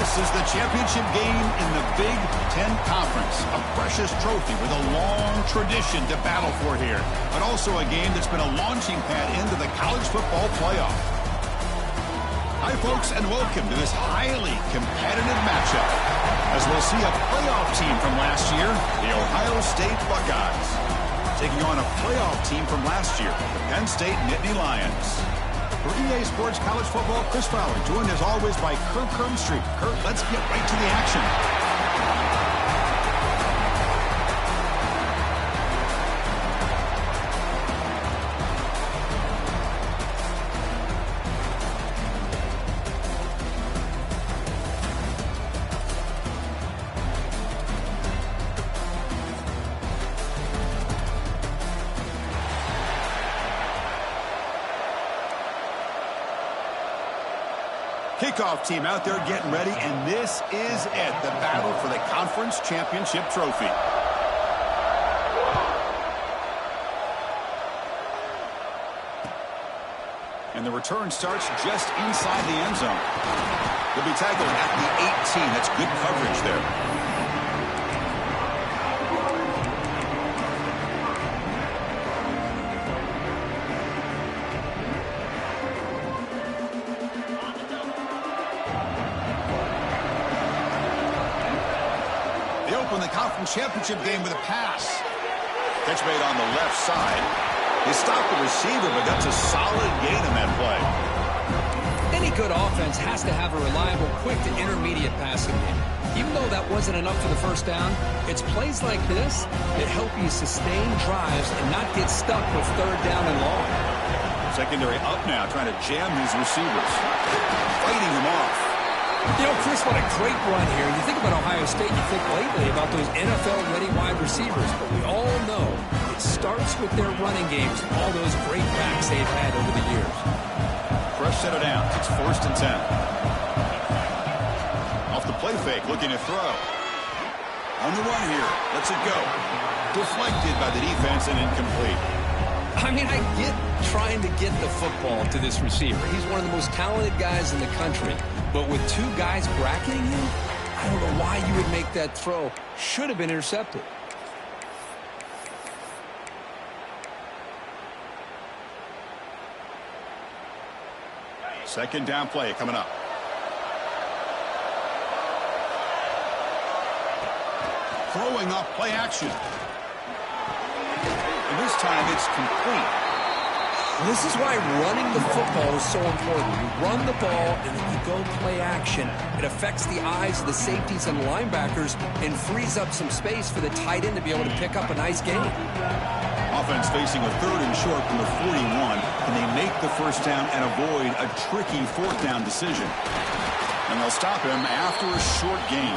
This is the championship game in the Big Ten Conference. A precious trophy with a long tradition to battle for here. But also a game that's been a launching pad into the college football playoff. Hi, folks, and welcome to this highly competitive matchup, as we'll see a playoff team from last year, the Ohio State Buckeyes, taking on a playoff team from last year, the Penn State Nittany Lions. For EA Sports College Football, Chris Fowler, joined as always by Kurt Kirkstreet. Kurt, let's get right to the action. Kickoff team out there getting ready, and this is it, the battle for the conference championship trophy. And the return starts just inside the end zone. He'll be tackled at the 18. That's good coverage there. The conference championship game with a pass. Catch made on the left side. He stopped the receiver, but that's a solid gain in that play. Any good offense has to have a reliable, quick to intermediate passing game. Even though that wasn't enough for the first down, it's plays like this that help you sustain drives and not get stuck with third down and long. Secondary up now, trying to jam these receivers. Fighting them off. You know, Chris, what a great run here. You think about Ohio State, you think lately about those NFL-ready wide receivers, but we all know it starts with their running games, all those great backs they've had over the years. Fresh set it down. It's 1st and 10. Off the play fake, looking to throw. On the run here. Lets it go. Deflected by the defense and incomplete. I mean, I get trying to get the football to this receiver. He's one of the most talented guys in the country. But with two guys bracketing him, I don't know why you would make that throw. Should have been intercepted. Second down play coming up. Throwing up play action. And this time it's complete. Well, this is why running the football is so important. You run the ball, and then you go play action. It affects the eyes of the safeties and linebackers and frees up some space for the tight end to be able to pick up a nice gain. Offense facing a 3rd and short from the 41. Can they make the first down and avoid a tricky 4th down decision? And they'll stop him after a short gain.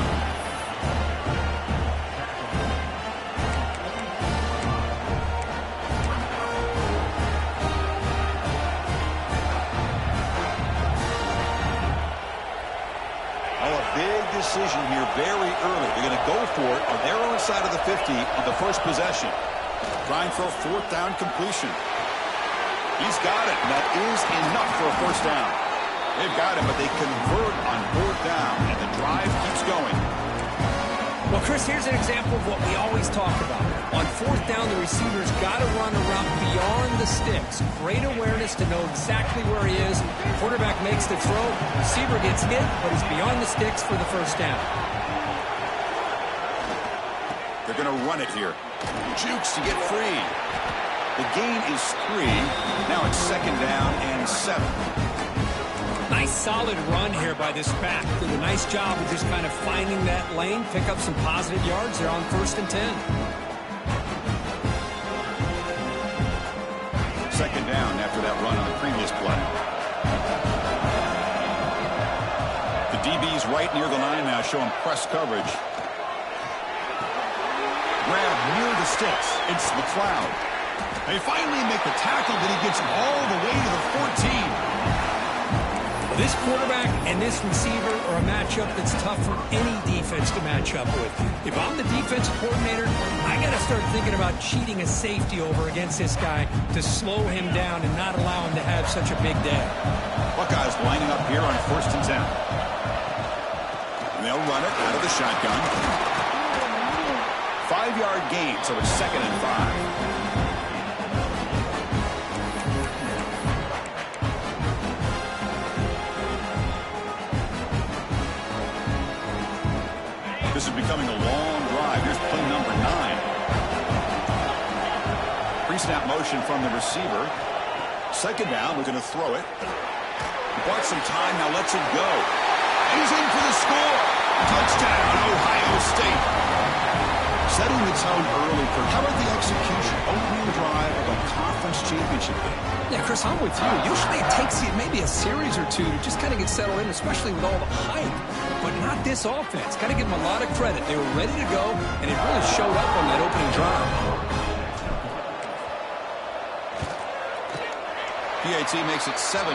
Decision here very early. They're going to go for it on their own side of the 50 on the first possession. Trying for a 4th down completion. He's got it, and that is enough for a first down. They've got it, but they convert on 4th down, and the drive keeps going. Well, Chris, here's an example of what we always talk about. On 4th down, the receiver's got to run a route beyond the sticks. Great awareness to know exactly where he is. Quarterback makes the throw. Receiver gets hit, but he's beyond the sticks for the first down. They're going to run it here. Jukes to get free. The gain is 3. Now it's 2nd down and 7. Nice solid run here by this back. Did a nice job of just kind of finding that lane, pick up some positive yards. They're on 1st and 10. 2nd down after that run on the previous play. The DB's right near the line now, showing press coverage. Grab near the sticks. It's McLeod. They finally make the tackle, but he gets all the way to the 14. This quarterback and this receiver are a matchup that's tough for any defense to match up with. If I'm the defensive coordinator, I got to start thinking about cheating a safety over against this guy to slow him down and not allow him to have such a big day. Buckeyes lining up here on 1st and 10. And they'll run it out of the shotgun. 5-yard gain, so it's 2nd and 5. This is becoming a long drive. Here's play number 9. Pre-snap motion from the receiver. 2nd down, we're going to throw it. Bought some time, now lets it go. And he's in for the score. Touchdown, Ohio State. Setting the tone early, Kirk. How about the execution? Opening drive of a conference championship game. Yeah, Chris, I'm with you. Usually it takes you maybe a series or two to just kind of get settled in, especially with all the hype. But not this offense. Got to give them a lot of credit. They were ready to go, and it really showed up on that opening drive. PAT makes it 7-0.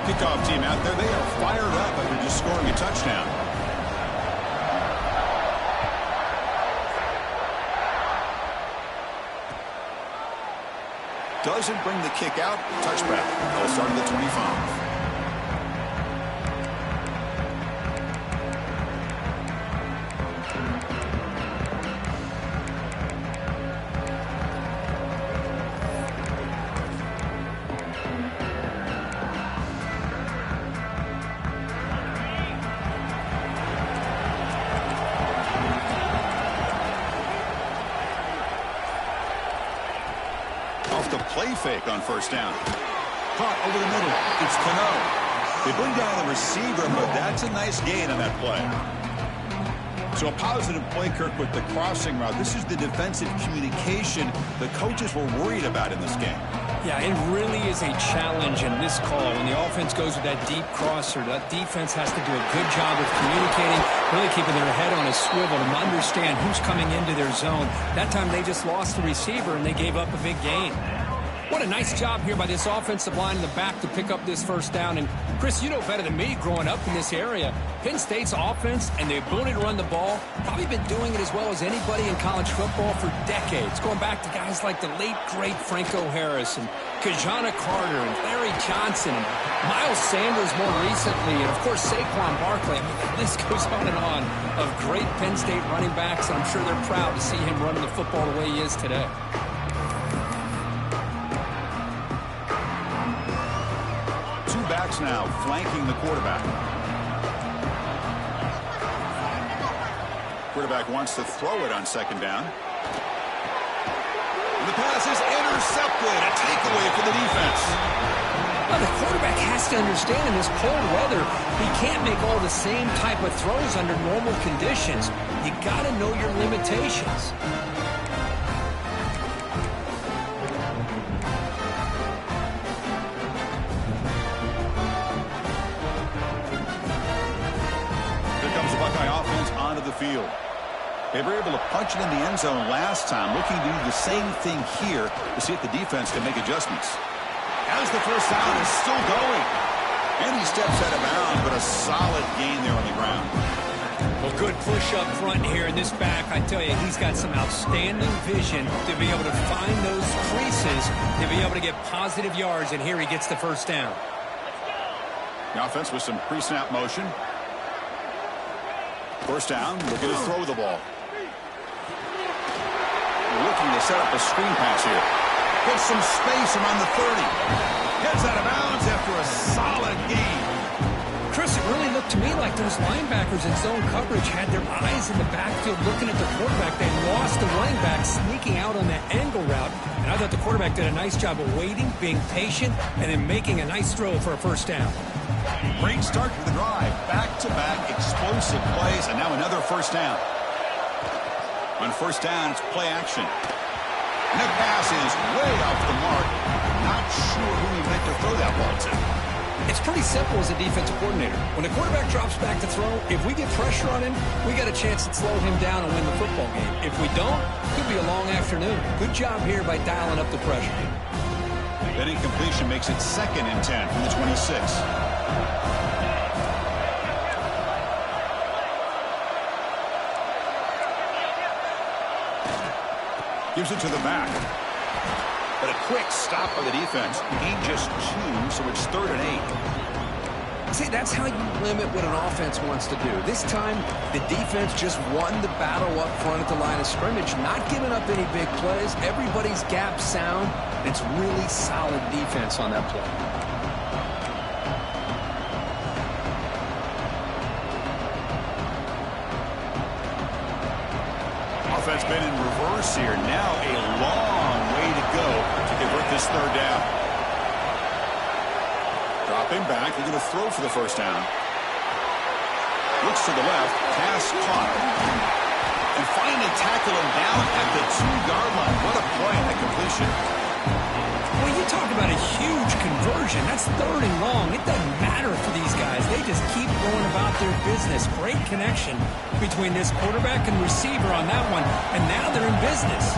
Kickoff team out there. They are fired up after just scoring a touchdown. Doesn't bring the kick out. Touchback. They'll start at the 25. Play fake on 1st down. Caught over the middle. It's Penn. They bring down the receiver, but that's a nice gain on that play. So a positive play, Kirk, with the crossing route. This is the defensive communication the coaches were worried about in this game. Yeah, it really is a challenge in this call. When the offense goes with that deep crosser, that defense has to do a good job of communicating, really keeping their head on a swivel to understand who's coming into their zone. That time they just lost the receiver and they gave up a big gain. What a nice job here by this offensive line in the back to pick up this 1st down. And, Chris, you know better than me growing up in this area, Penn State's offense and the ability to run the ball, probably been doing it as well as anybody in college football for decades, going back to guys like the late, great Franco Harris and Kajana Carter and Larry Johnson and Miles Sanders more recently, and, of course, Saquon Barkley. I mean, the list goes on and on of great Penn State running backs, and I'm sure they're proud to see him running the football the way he is today. Backs now flanking the quarterback. Quarterback wants to throw it on 2nd down. And the pass is intercepted. A takeaway for the defense. Well, the quarterback has to understand in this cold weather, he can't make all the same type of throws under normal conditions. You got to know your limitations. Field. They were able to punch it in the end zone last time, looking to do the same thing here to see if the defense can make adjustments. As the 1st down is still going. And he steps out of bounds, but a solid gain there on the ground. Well, good push up front here in this back. I tell you, he's got some outstanding vision to be able to find those creases, to be able to get positive yards, and here he gets the 1st down. The offense with some pre-snap motion. 1st down, looking to throw the ball. Looking to set up a screen pass here. Gets some space around the 30. Heads out of bounds after a solid gain. Chris, it really looked to me like those linebackers in zone coverage had their eyes in the backfield looking at the quarterback. They lost the running back sneaking out on that angle route. And I thought the quarterback did a nice job of waiting, being patient, and then making a nice throw for a 1st down. Great start to the drive. Back-to-back explosive plays, and now another 1st down. On 1st down, it's play action. And the pass is way off the mark. Not sure who he meant to throw that ball to. It's pretty simple as a defensive coordinator. When the quarterback drops back to throw, if we get pressure on him, we got a chance to slow him down and win the football game. If we don't, it could be a long afternoon. Good job here by dialing up the pressure. That incompletion makes it 2nd and 10 from the 26. Gives it to the back. But a quick stop by the defense. Gain just 2, so it's 3rd and 8. See, that's how you limit what an offense wants to do. This time, the defense just won the battle up front at the line of scrimmage, not giving up any big plays. Everybody's gap sound. It's really solid defense on that play. Offense been in reverse here. Now a long way to go to convert this third down. Dropping back, they're going to throw for the first down. Looks to the left, pass caught. And finally tackle him down at the 2-yard line. What a play on that completion. Well, you talk about a huge conversion. That's 3rd and long. It doesn't matter for these guys. They just keep going about their business. Great connection between this quarterback and receiver on that one. And now they're in business.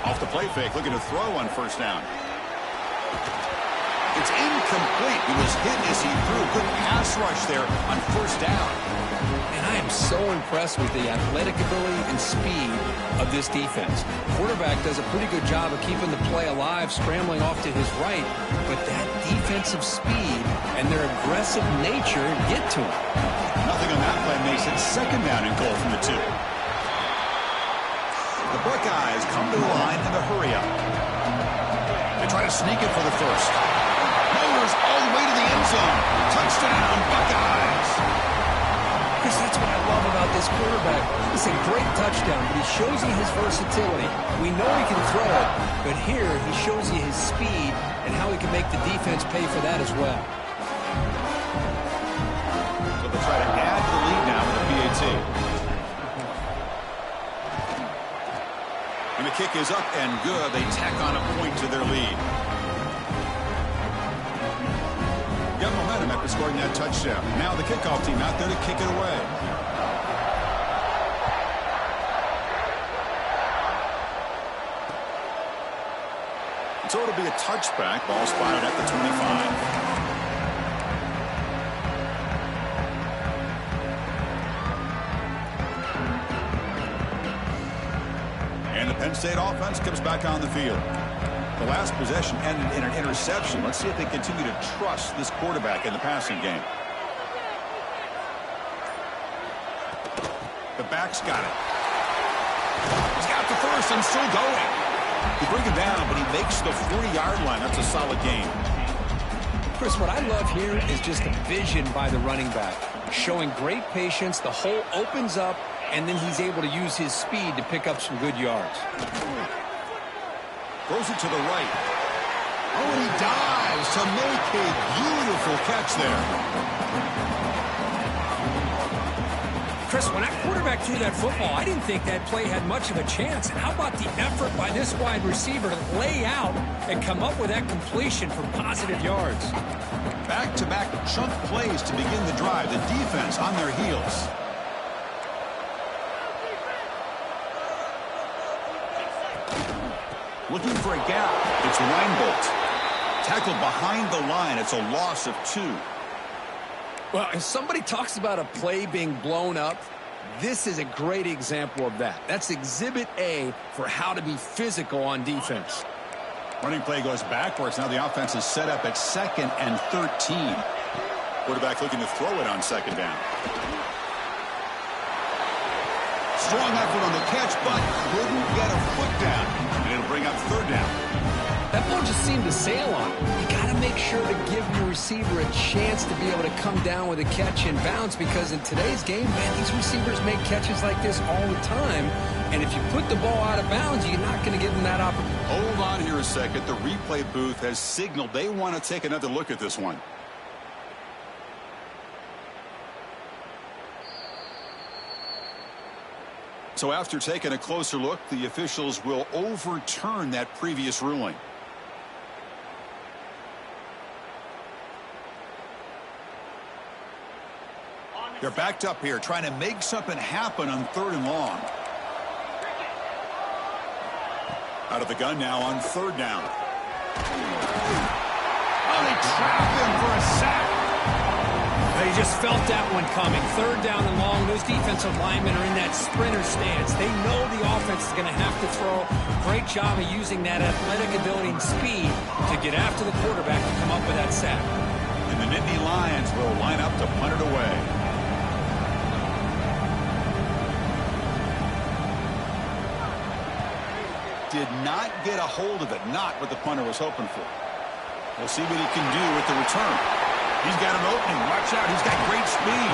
Off the play fake, looking to throw on first down. It's incomplete. He was hit as he threw. Good pass rush there on first down. And I am so impressed with the athletic ability and speed of this defense. Quarterback does a pretty good job of keeping the play alive, scrambling off to his right. But that defensive speed and their aggressive nature get to him. Nothing on that play makes it 2nd down and goal from the 2. The Buckeyes come to the line in the hurry up. They try to sneak it for the first. Mowers all the way to the end zone. Touchdown, Buckeyes. Chris, that's what I love about this quarterback. It's a great touchdown, but he shows you his versatility. We know he can throw it, but here he shows you his speed and how he can make the defense pay for that as well. So they'll try to add to the lead now with a PAT. And the kick is up and good. They tack on a point to their lead. Got momentum after scoring that touchdown. Now the kickoff team out there to kick it away. So it'll be a touchback. Ball spotted at the 25. And the Penn State offense comes back on the field. The last possession ended in an interception. Let's see if they continue to trust this quarterback in the passing game. The back's got it. He's got the first and still going. He brings him down, but he makes the 40-yard line. That's a solid gain. Chris, what I love here is just the vision by the running back. Showing great patience. The hole opens up, and then he's able to use his speed to pick up some good yards. Throws it to the right. Oh, and he dives to make a beautiful catch there. Chris, when that quarterback threw that football, I didn't think that play had much of a chance. How about the effort by this wide receiver to lay out and come up with that completion for positive yards? Back-to-back chunk plays to begin the drive. The defense on their heels. Looking for a gap. It's Reinbolt. Tackled behind the line. It's a loss of 2. Well, if somebody talks about a play being blown up, this is a great example of that. That's Exhibit A for how to be physical on defense. Running play goes backwards. Now the offense is set up at 2nd and 13. Quarterback looking to throw it on 2nd down. Strong effort on the catch, but couldn't get a foot down. And it'll bring up 3rd down. That ball just seemed to sail on him. You got to make sure to give your receiver a chance to be able to come down with a catch and bounce, because in today's game, man, these receivers make catches like this all the time. And if you put the ball out of bounds, you're not going to give them that opportunity. Hold on here a second. The replay booth has signaled they want to take another look at this one. So after taking a closer look, the officials will overturn that previous ruling. They're backed up here, trying to make something happen on 3rd and long. Out of the gun now on 3rd down. Oh, they trap him for a sack. They just felt that one coming. 3rd down and long. Those defensive linemen are in that sprinter stance. They know the offense is going to have to throw. Great job of using that athletic ability and speed to get after the quarterback to come up with that sack. And the Nittany Lions will line up to punt it away. Did not get a hold of it. Not what the punter was hoping for. We'll see what he can do with the return. He's got an opening. Watch out. He's got great speed.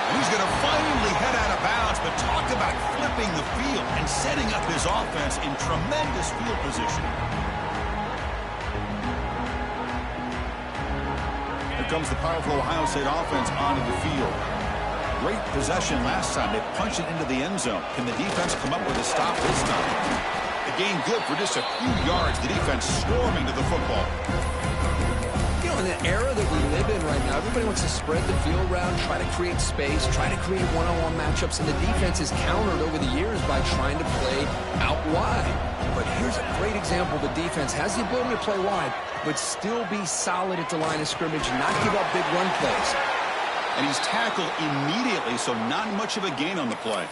And he's going to finally head out of bounds, but talk about flipping the field and setting up his offense in tremendous field position. Here comes the powerful Ohio State offense onto the field. Great possession last time. They punched it into the end zone. Can the defense come up with a stop this time? The game good for just a few yards. The defense swarming to the football. You know, in the era that we live in right now, everybody wants to spread the field around, try to create space, try to create one-on-one matchups, and the defense is countered over the years by trying to play out wide. But here's a great example. The defense has the ability to play wide, but still be solid at the line of scrimmage and not give up big run plays. And he's tackled immediately, so not much of a gain on the play.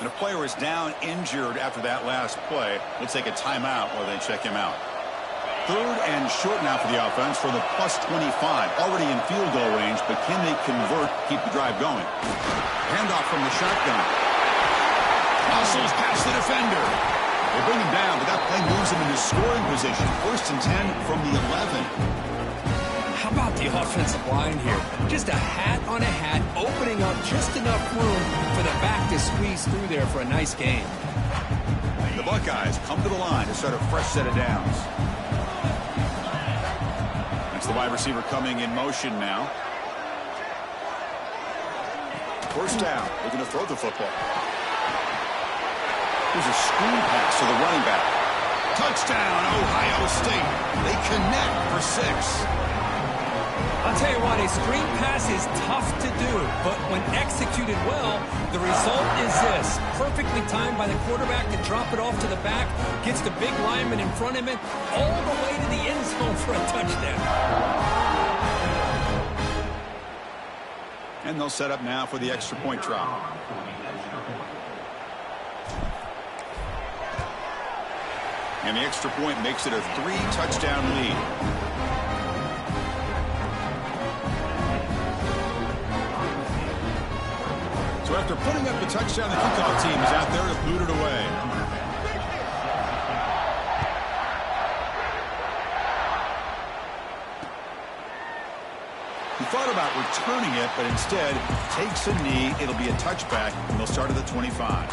And a player is down injured after that last play. We'll take a timeout while they check him out. 3rd and short now for the offense for the +25. Already in field goal range, but can they convert, keep the drive going? Handoff from the shotgun. Muscles past the defender. They bring him down, but that play moves him into scoring position. 1st and 10 from the 11. How about the offensive line here? Just a hat on a hat, opening up just enough room for the back to squeeze through there for a nice gain. The Buckeyes come to the line to start a fresh set of downs. That's the wide receiver coming in motion now. 1st down, looking to throw the football. There's a screen pass to the running back. Touchdown, Ohio State. They connect for 6. I'll tell you what, a screen pass is tough to do, but when executed well, the result is this. Perfectly timed by the quarterback to drop it off to the back, gets the big lineman in front of him, all the way to the end zone for a touchdown. And they'll set up now for the extra point drop. And the extra point makes it a 3-touchdown lead. So after putting up the touchdown, the kickoff team is out there to boot it away. He thought about returning it, but instead takes a knee. It'll be a touchback, and they'll start at the 25.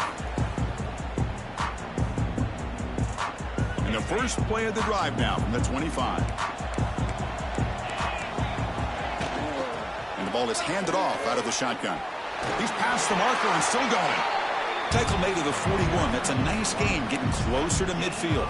And the first play of the drive now from the 25. And the ball is handed off out of the shotgun. He's past the marker and still going. Tackle made to the 41. That's a nice gain, getting closer to midfield.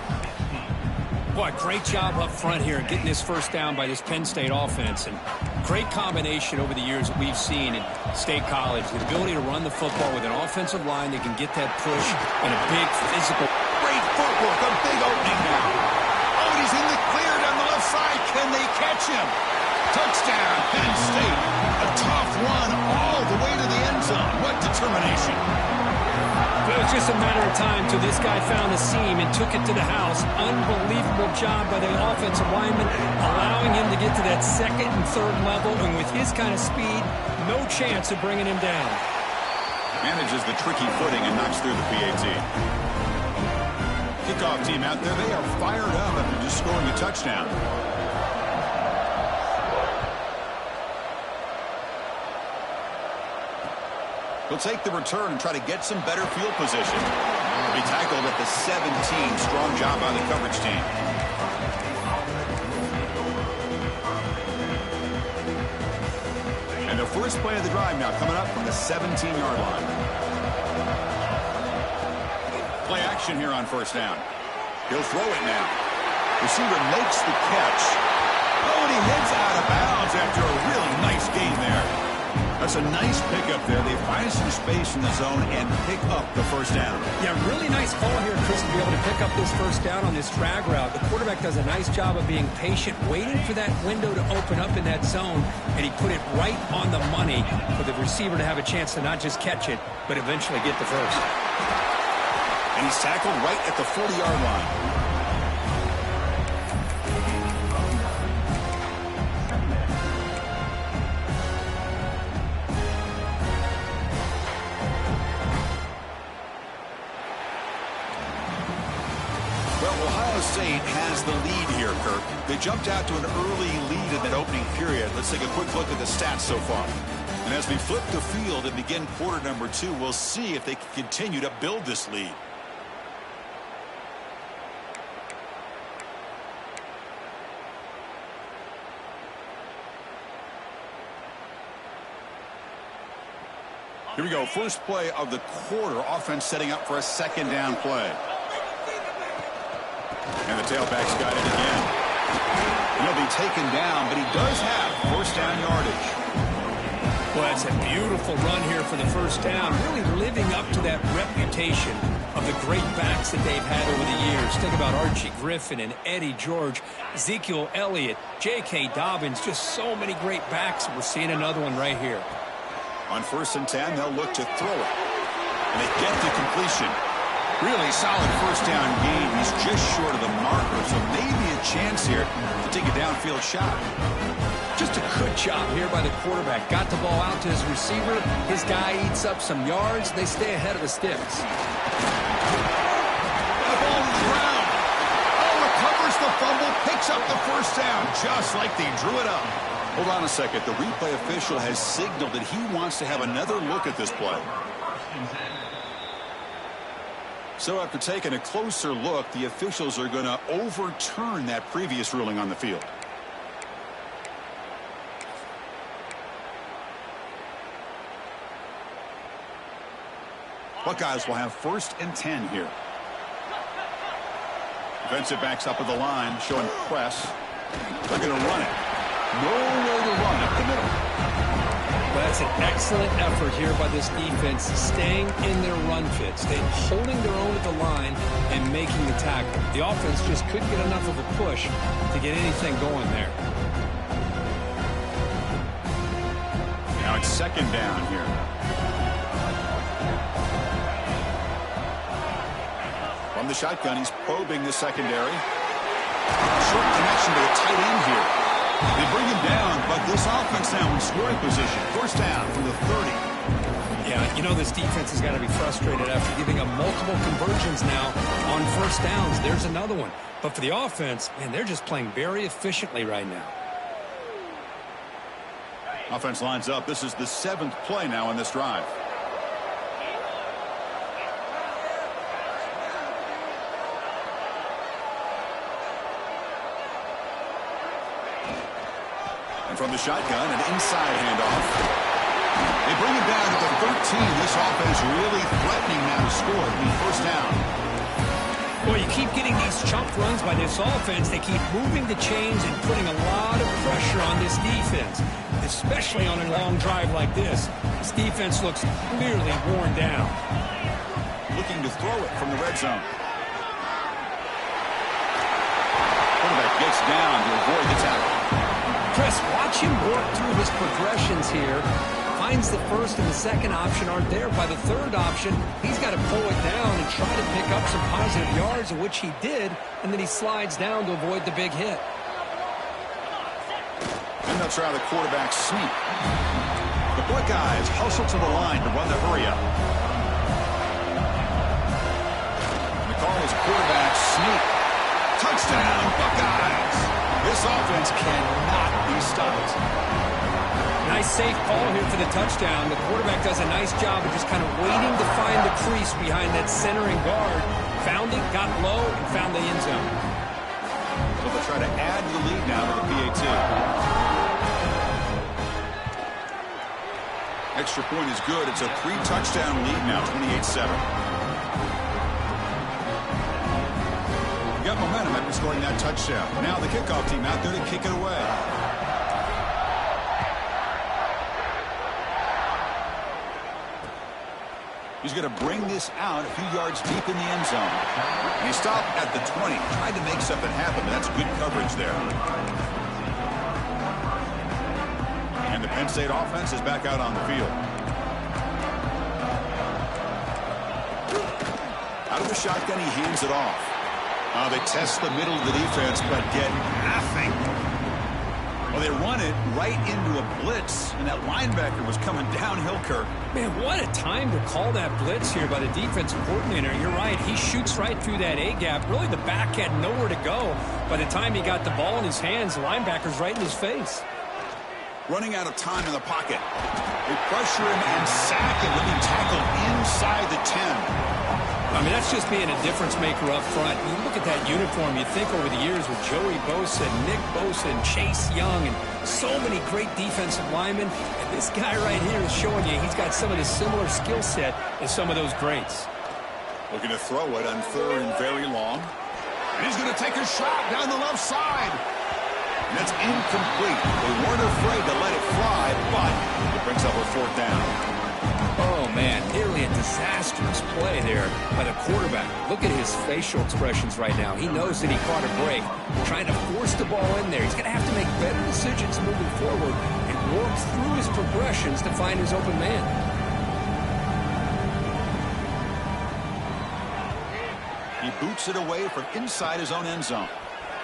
Boy, great job up front here getting this first down by this Penn State offense. And great combination over the years that we've seen in State College. The ability to run the football with an offensive line that can get that push and a big physical. Great footwork, a big opening now. Oh, and he's in the clear down the left side. Can they catch him? Touchdown, Penn State. A tough run all the way to the end zone. What determination. It was just a matter of time till this guy found the seam and took it to the house. Unbelievable job by the offensive lineman, allowing him to get to that 2nd and 3rd level. And with his kind of speed, no chance of bringing him down. Manages the tricky footing and knocks through the PAT. Kickoff team out there, they are fired up after just scoring a touchdown. He'll take the return and try to get some better field position. He'll be tackled at the 17. Strong job by the coverage team. And the first play of the drive now coming up from the 17-yard line. Play action here on 1st down. He'll throw it now. Receiver makes the catch. Oh, and he heads out of bounds after a really nice gain there. That's a nice pickup there. They find some space in the zone and pick up the first down. Yeah, really nice call here, Chris, to be able to pick up this first down on this drag route. The quarterback does a nice job of being patient, waiting for that window to open up in that zone, and he put it right on the money for the receiver to have a chance to not just catch it, but eventually get the first. And he's tackled right at the 40-yard line. State has the lead here, Kirk. They jumped out to an early lead in that opening period. Let's take a quick look at the stats so far. And as we flip the field and begin quarter number 2, we'll see if they can continue to build this lead. Here we go. First play of the quarter. Offense setting up for a second down play. And the tailback's got it again. He'll be taken down, but he does have first down yardage. Well, that's a beautiful run here for the first down. Really living up to that reputation of the great backs that they've had over the years. Think about Archie Griffin and Eddie George, Ezekiel Elliott, J.K. Dobbins. Just so many great backs. We're seeing another one right here. On 1st and 10, they'll look to throw it. And they get the completion. Really solid first down gain. He's just short of the marker, so maybe a chance here to take a downfield shot. Just a good job here by the quarterback. Got the ball out to his receiver. His guy eats up some yards. They stay ahead of the sticks. The ball on the ground. Oh, recovers the fumble, picks up the first down, just like they drew it up. Hold on a second. The replay official has signaled that he wants to have another look at this play. So after taking a closer look, the officials are going to overturn that previous ruling on the field. Buckeyes will have 1st and 10 here. Defensive backs up at the line, showing press. They're going to run it. No way to run up the middle. Well, that's an excellent effort here by this defense, staying in their run fit, staying holding their own at the line and making the tackle. The offense just couldn't get enough of a push to get anything going there. Now it's 2nd down here. From the shotgun, he's probing the secondary. Short connection to the tight end here. They bring him down, but this offense now in scoring position. 1st down from the 30. Yeah, you know this defense has got to be frustrated after giving up multiple conversions now on 1st downs. There's another one. But for the offense, man, they're just playing very efficiently right now. Offense lines up. This is the 7th play now in this drive. And from the shotgun, an inside handoff. They bring him down at the 13. This offense really threatening now to score. It'll be 1st down. Well, you keep getting these chunk runs by this offense. They keep moving the chains and putting a lot of pressure on this defense, especially on a long drive like this. This defense looks clearly worn down. Looking to throw it from the red zone. Quarterback gets down to avoid the tackle. Chris, watch him work through his progressions here. Finds the 1st and the 2nd option aren't there. By the 3rd option, he's got to pull it down and try to pick up some positive yards, which he did, and then he slides down to avoid the big hit. And they'll try the quarterback sneak. The Buckeyes hustle to the line to run the hurry up. And the call is quarterback sneak. Touchdown, Buckeyes! This offense cannot be stopped. Nice safe call here for the touchdown. The quarterback does a nice job of just kind of waiting to find the crease behind that centering guard. Found it, got low, and found the end zone. So they'll try to add the lead now to the PAT. Extra point is good. It's a 3-touchdown lead now, 28-7. Got momentum after scoring that touchdown. Now the kickoff team out there to kick it away. He's going to bring this out a few yards deep in the end zone. And he stopped at the 20. Tried to make something happen, but that's good coverage there. And the Penn State offense is back out on the field. Out of the shotgun, he hands it off. They test the middle of the defense, but get nothing. Well, they run it right into a blitz, and that linebacker was coming downhill, Kirk. Man, what a time to call that blitz here by the defensive coordinator. You're right. He shoots right through that A-gap. Really, the back had nowhere to go. By the time he got the ball in his hands, the linebacker's right in his face. Running out of time in the pocket. They pressure him and sack him, being tackled inside the 10. I mean, that's just being a difference maker up front. You look at that uniform, you think over the years with Joey Bosa, Nick Bosa, and Chase Young, and so many great defensive linemen. And this guy right here is showing you he's got some of the similar skill set as some of those greats. Looking to throw it on 3rd and very long. And he's going to take a shot down the left side. And that's incomplete. They weren't afraid to let it fly, but it brings up a 4th down. Oh, man, nearly a disastrous play there by the quarterback. Look at his facial expressions right now. He knows that he caught a break, trying to force the ball in there. He's going to have to make better decisions moving forward and work through his progressions to find his open man. He boots it away from inside his own end zone.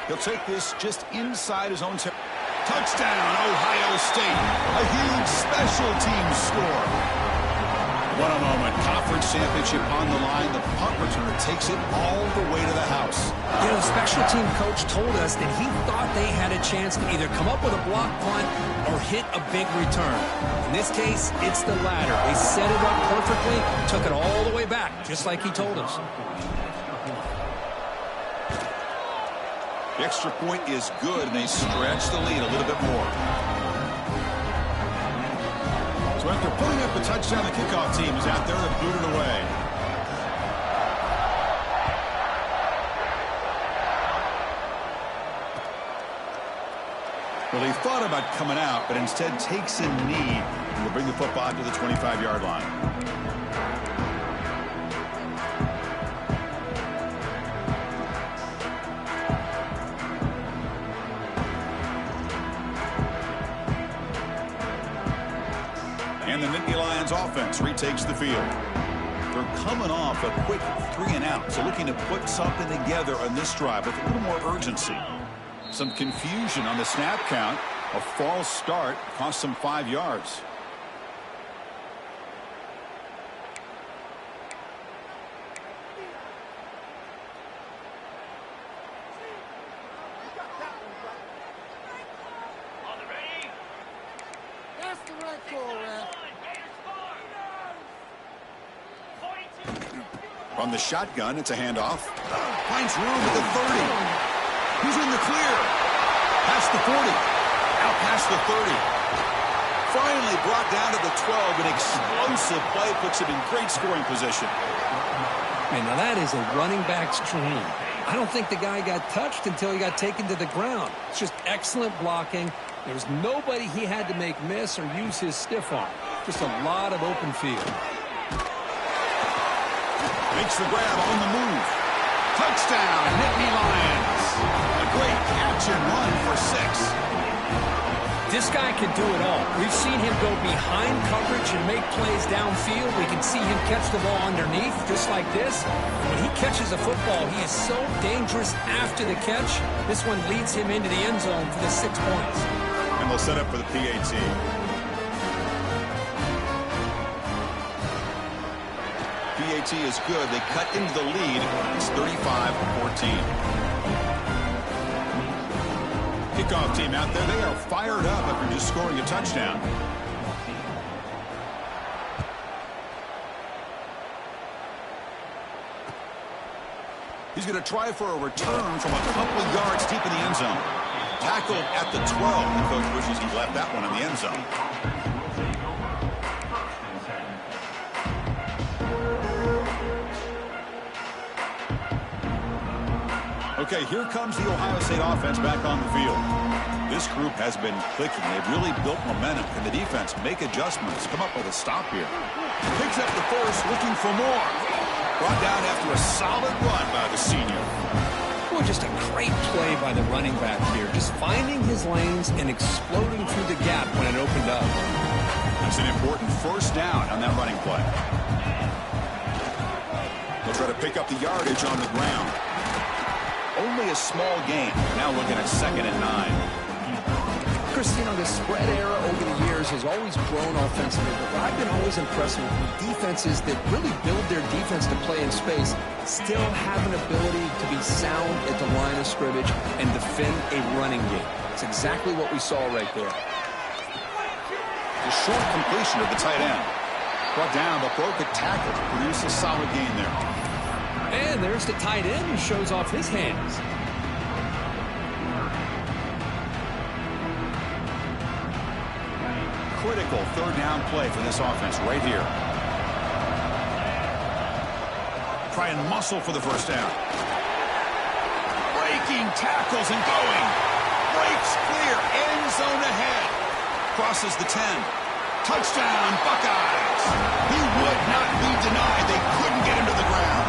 He'll take this just inside his own territory. Touchdown, Ohio State. A huge special teams score. What a moment. Conference championship on the line. The punt returner takes it all the way to the house. You know, the special team coach told us that he thought they had a chance to either come up with a block punt or hit a big return. In this case, it's the latter. They set it up perfectly, took it all the way back, just like he told us. The extra point is good, and they stretch the lead a little bit more. So after putting up a touchdown, the kickoff team is out there to boot it away. Well, he thought about coming out, but instead takes a knee and will bring the football to the 25-yard line. And the Nittany Lions offense retakes the field. They're coming off a quick 3-and-out, so looking to put something together on this drive with a little more urgency. Some confusion on the snap count. A false start cost them 5 yards. From the shotgun, it's a handoff. Finds room at the 30. He's in the clear. Past the 40. Out past the 30. Finally brought down to the 12. An explosive play puts him in great scoring position. Man, now that is a running back's dream. I don't think the guy got touched until he got taken to the ground. It's just excellent blocking. There was nobody he had to make miss or use his stiff arm. Just a lot of open field. Makes the grab on the move. Touchdown, Nittany Lions. A great catch and run for 6. This guy can do it all. We've seen him go behind coverage and make plays downfield. We can see him catch the ball underneath, just like this. When he catches a football, he is so dangerous after the catch. This one leads him into the end zone for the 6 points. And they'll set up for the PAT. PAT is good. They cut into the lead. It's 35-14. Kickoff team out there. They are fired up after just scoring a touchdown. He's going to try for a return from a couple of yards deep in the end zone. Tackled at the 12. The coach wishes he left that one in the end zone. Okay, here comes the Ohio State offense back on the field. This group has been clicking. They've really built momentum. Can the defense make adjustments? Come up with a stop here. Picks up the first, looking for more. Brought down after a solid run by the senior. Well, just a great play by the running back here. Just finding his lanes and exploding through the gap when it opened up. That's an important first down on that running play. They'll try to pick up the yardage on the ground. Only a small gain. Now looking at 2nd and 9. Chris, you know, the spread era over the years has always grown offensively, but what I've been always impressed with defenses that really build their defense to play in space still have an ability to be sound at the line of scrimmage and defend a running game. It's exactly what we saw right there. The short completion of the tight end. Brought down, but broke a tackle to produce a solid gain there. And there's the tight end who shows off his hands. Critical third down play for this offense right here. Try and muscle for the first down. Breaking tackles and going. Breaks clear. End zone ahead. Crosses the 10. Touchdown, Buckeyes. He would not be denied. They couldn't get him to the ground.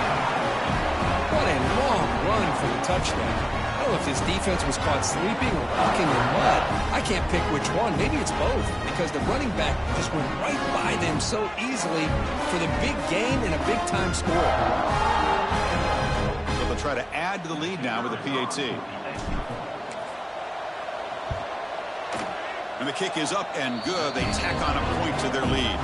What a long run for the touchdown. I don't know if this defense was caught sleeping or walking in mud. I can't pick which one. Maybe it's both, because the running back just went right by them so easily for the big gain and a big-time score. So they'll try to add to the lead now with a PAT. And the kick is up and good. They tack on a point to their lead.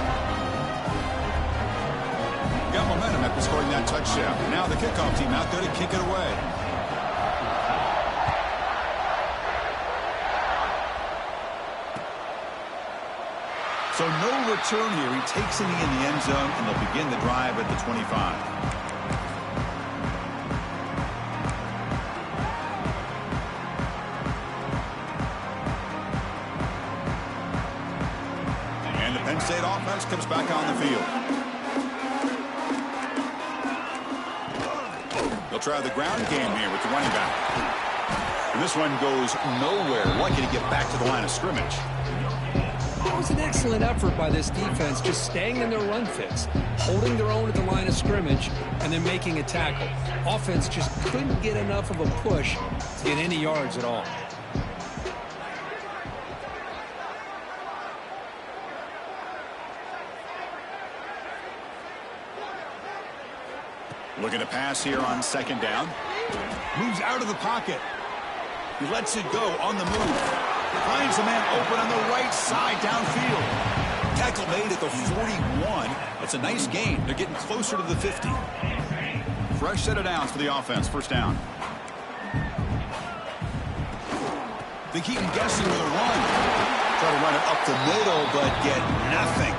Got momentum after scoring that touchdown. Now the kickoff team out there to kick it away. So no return here. He takes it in the end zone, and they'll begin the drive at the 25. And the Penn State offense comes back on the field. They'll try the ground game here with the running back. And this one goes nowhere. Lucky to get back to the line of scrimmage. It was an excellent effort by this defense, just staying in their run fits, holding their own at the line of scrimmage, and then making a tackle. Offense just couldn't get enough of a push to get any yards at all. Looking to pass here on second down. Moves out of the pocket. He lets it go on the move. Finds a man open on the right side downfield. Tackle made at the 41. That's a nice gain. They're getting closer to the 50. Fresh set of downs for the offense. First down. They keep him guessing with a run. Try to run it up the middle, but get nothing.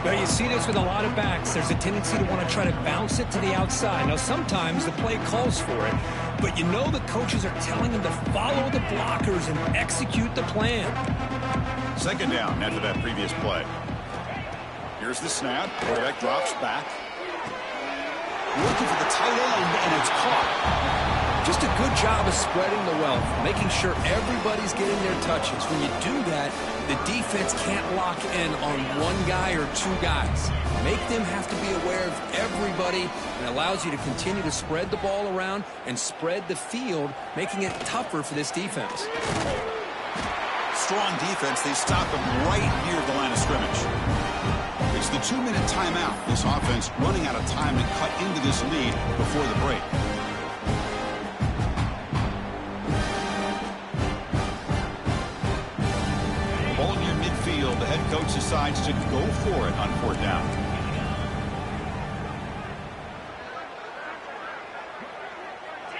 Well, you see this with a lot of backs. There's a tendency to want to try to bounce it to the outside. Now, sometimes the play calls for it, but you know the coaches are telling them to follow the blockers and execute the plan. Second down after that previous play. Here's the snap. Quarterback drops back. Looking for the tight end, and it's caught. Just a good job of spreading the wealth, making sure everybody's getting their touches. When you do that, the defense can't lock in on one guy or two guys. Make them have to be aware of everybody, and allows you to continue to spread the ball around and spread the field, making it tougher for this defense. Strong defense. They stop him right near the line of scrimmage. It's the 2-minute timeout. This offense running out of time to cut into this lead before the break. Ball near midfield. The head coach decides to go for it on fourth down.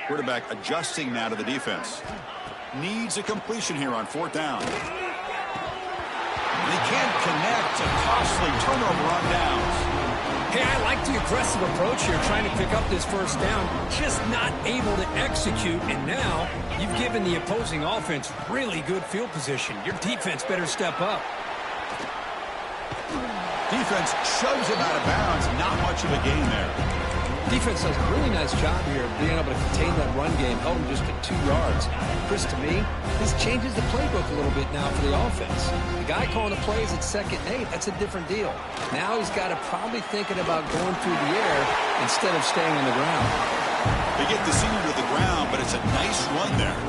Quarterback adjusting now to the defense. Needs a completion here on fourth down. They can't connect. A costly turnover on downs. Hey, I like the aggressive approach here, trying to pick up this first down, just not able to execute, and now you've given the opposing offense really good field position. Your defense better step up. Defense shoves him out of bounds. Not much of a gain there. Defense does a really nice job here of being able to contain that run game, held him just at 2 yards. Chris, to me, this changes the playbook a little bit now for the offense. The guy calling the plays at 2nd and 8, that's a different deal. Now he's got to probably thinking about going through the air instead of staying on the ground. They get the senior to the ground, but it's a nice run there.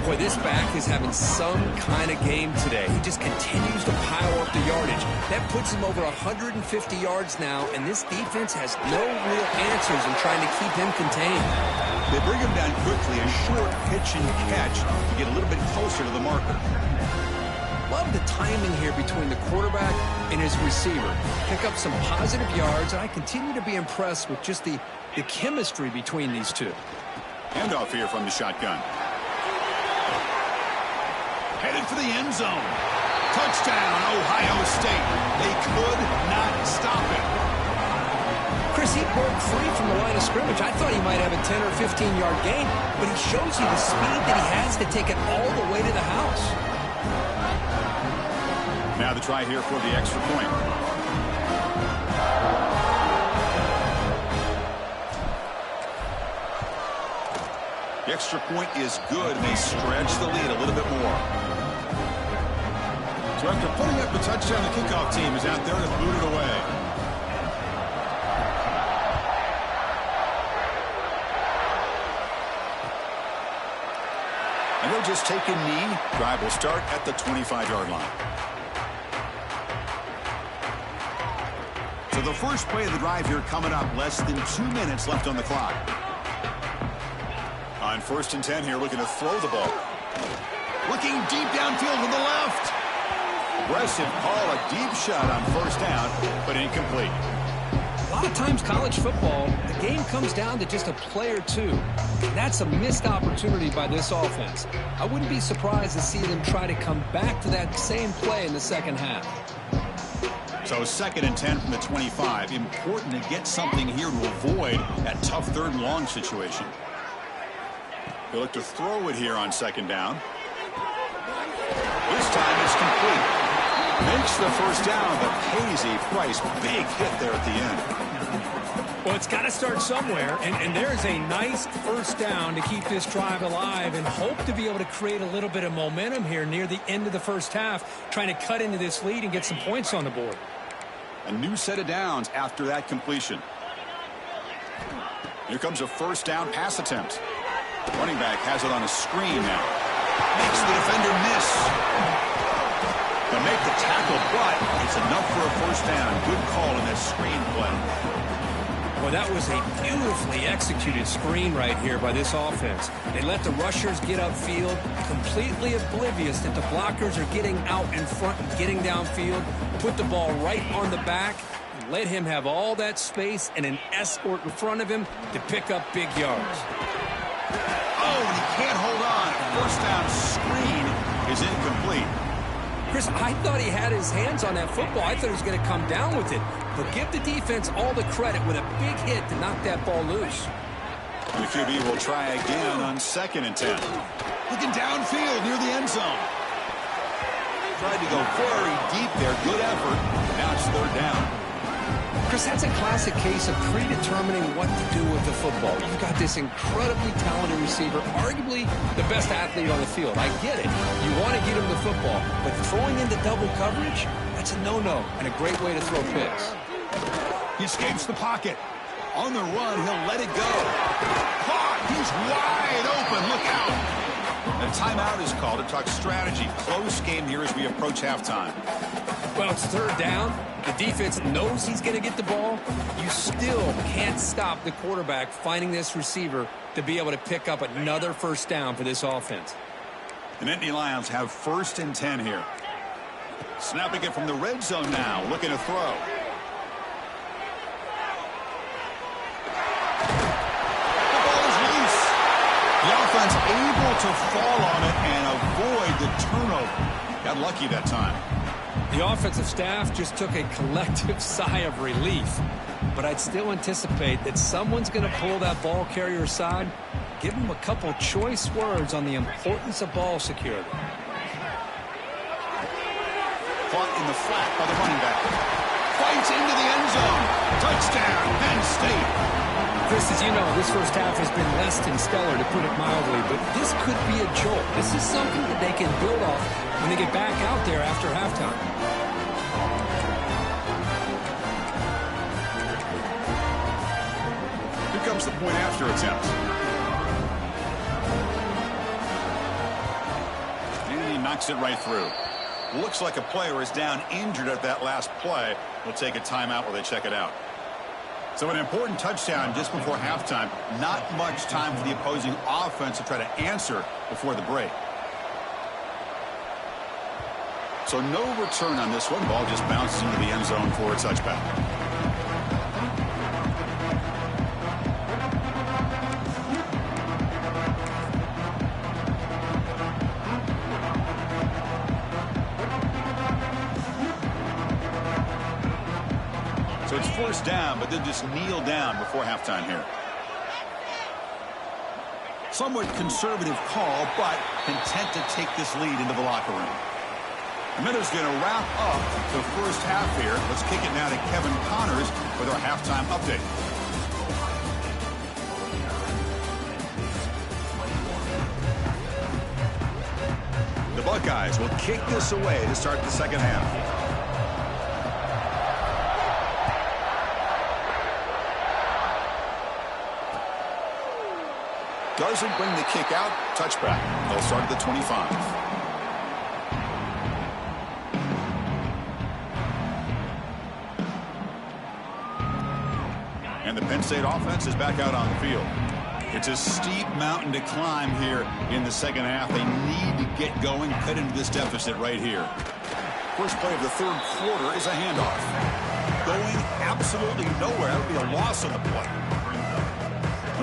Boy, this back is having some kind of game today. He just continues to pile up the yardage. That puts him over 150 yards now, and this defense has no real answers in trying to keep him contained. They bring him down quickly, a short pitch and catch to get a little bit closer to the marker. Love the timing here between the quarterback and his receiver. Pick up some positive yards, and I continue to be impressed with just the chemistry between these two. Handoff here from the shotgun. Headed for the end zone. Touchdown, Ohio State. They could not stop it. Chris, he broke free from the line of scrimmage. I thought he might have a 10 or 15-yard gain, but he shows you the speed that he has to take it all the way to the house. Now the try here for the extra point. The extra point is good, and they stretch the lead a little bit more. So after putting up the touchdown, the kickoff team is out there to boot it away. And they'll just take a knee. Drive will start at the 25-yard line. So the first play of the drive here coming up. Less than 2 minutes left on the clock. On 1st and 10 here, looking to throw the ball. Looking deep downfield to the left. Aggressive call, a deep shot on 1st down, but incomplete. A lot of times college football, the game comes down to just a play or two. And that's a missed opportunity by this offense. I wouldn't be surprised to see them try to come back to that same play in the second half. So 2nd and 10 from the 25. Important to get something here to avoid that tough 3rd and long situation. They look to throw it here on 2nd down. This time it's complete. Makes the 1st down, but pays a price. Big hit there at the end. Well, it's got to start somewhere, and there's a nice 1st down to keep this drive alive and hope to be able to create a little bit of momentum here near the end of the 1st half, trying to cut into this lead and get some points on the board. A new set of downs after that completion. Here comes a 1st down pass attempt. Running back has it on a screen now. Makes the defender miss. To make the tackle, but it's enough for a 1st down. Good call in that screen play. Well, that was a beautifully executed screen right here by this offense. They let the rushers get upfield, completely oblivious that the blockers are getting out in front and getting downfield. Put the ball right on the back. Let him have all that space and an escort in front of him to pick up big yards. Oh, and he can't hold on. 1st down screen is incomplete. Chris, I thought he had his hands on that football. I thought he was going to come down with it. But give the defense all the credit with a big hit to knock that ball loose. The QB will try again on 2nd and 10. Looking downfield near the end zone. Tried to go very deep there. Good effort. Now it's 3rd down. Chris, that's a classic case of predetermining what to do with the football. You've got this incredibly talented receiver, arguably the best athlete on the field. I get it. You want to get him the football, but throwing into double coverage, that's a no-no and a great way to throw picks. He escapes the pocket. On the run, he'll let it go. Caught! He's wide open. Look out! A timeout is called to talk strategy. Close game here as we approach halftime. Well, it's 3rd down. The defense knows he's going to get the ball. You still can't stop the quarterback finding this receiver to be able to pick up another 1st down for this offense. The Nittany Lions have 1st and 10 here. Snapping it from the red zone now. Looking to throw. The ball is loose. The offense able to fall on it and avoid the turnover. Got lucky that time. The offensive staff just took a collective sigh of relief. But I'd still anticipate that someone's going to pull that ball carrier aside, give him a couple choice words on the importance of ball security. Caught in the flat by the running back. Fights into the end zone. Touchdown, Penn State. Chris, as you know, this 1st half has been less than stellar, to put it mildly, but this could be a jolt. This is something that they can build off when they get back out there after halftime. Here comes the point after attempt. knocks it right through. Looks like a player is down injured at that last play. We'll take a timeout while they check it out. So an important touchdown just before halftime. Not much time for the opposing offense to try to answer before the break. So no return on this one. Ball just bounces into the end zone for a touchback. So it's first down, but then just kneel down before halftime here. Somewhat conservative call, but content to take this lead into the locker room. The minute's going to wrap up the first half here. Let's kick it now to Kevin Connors with our halftime update. The Buckeyes will kick this away to start the second half. Doesn't bring the kick out. Touchback. They'll start at the 25. And the Penn State offense is back out on the field. It's a steep mountain to climb here in the second half. They need to get going, cut into this deficit right here. First play of the third quarter is a handoff. Going absolutely nowhere. That would be a loss on the play.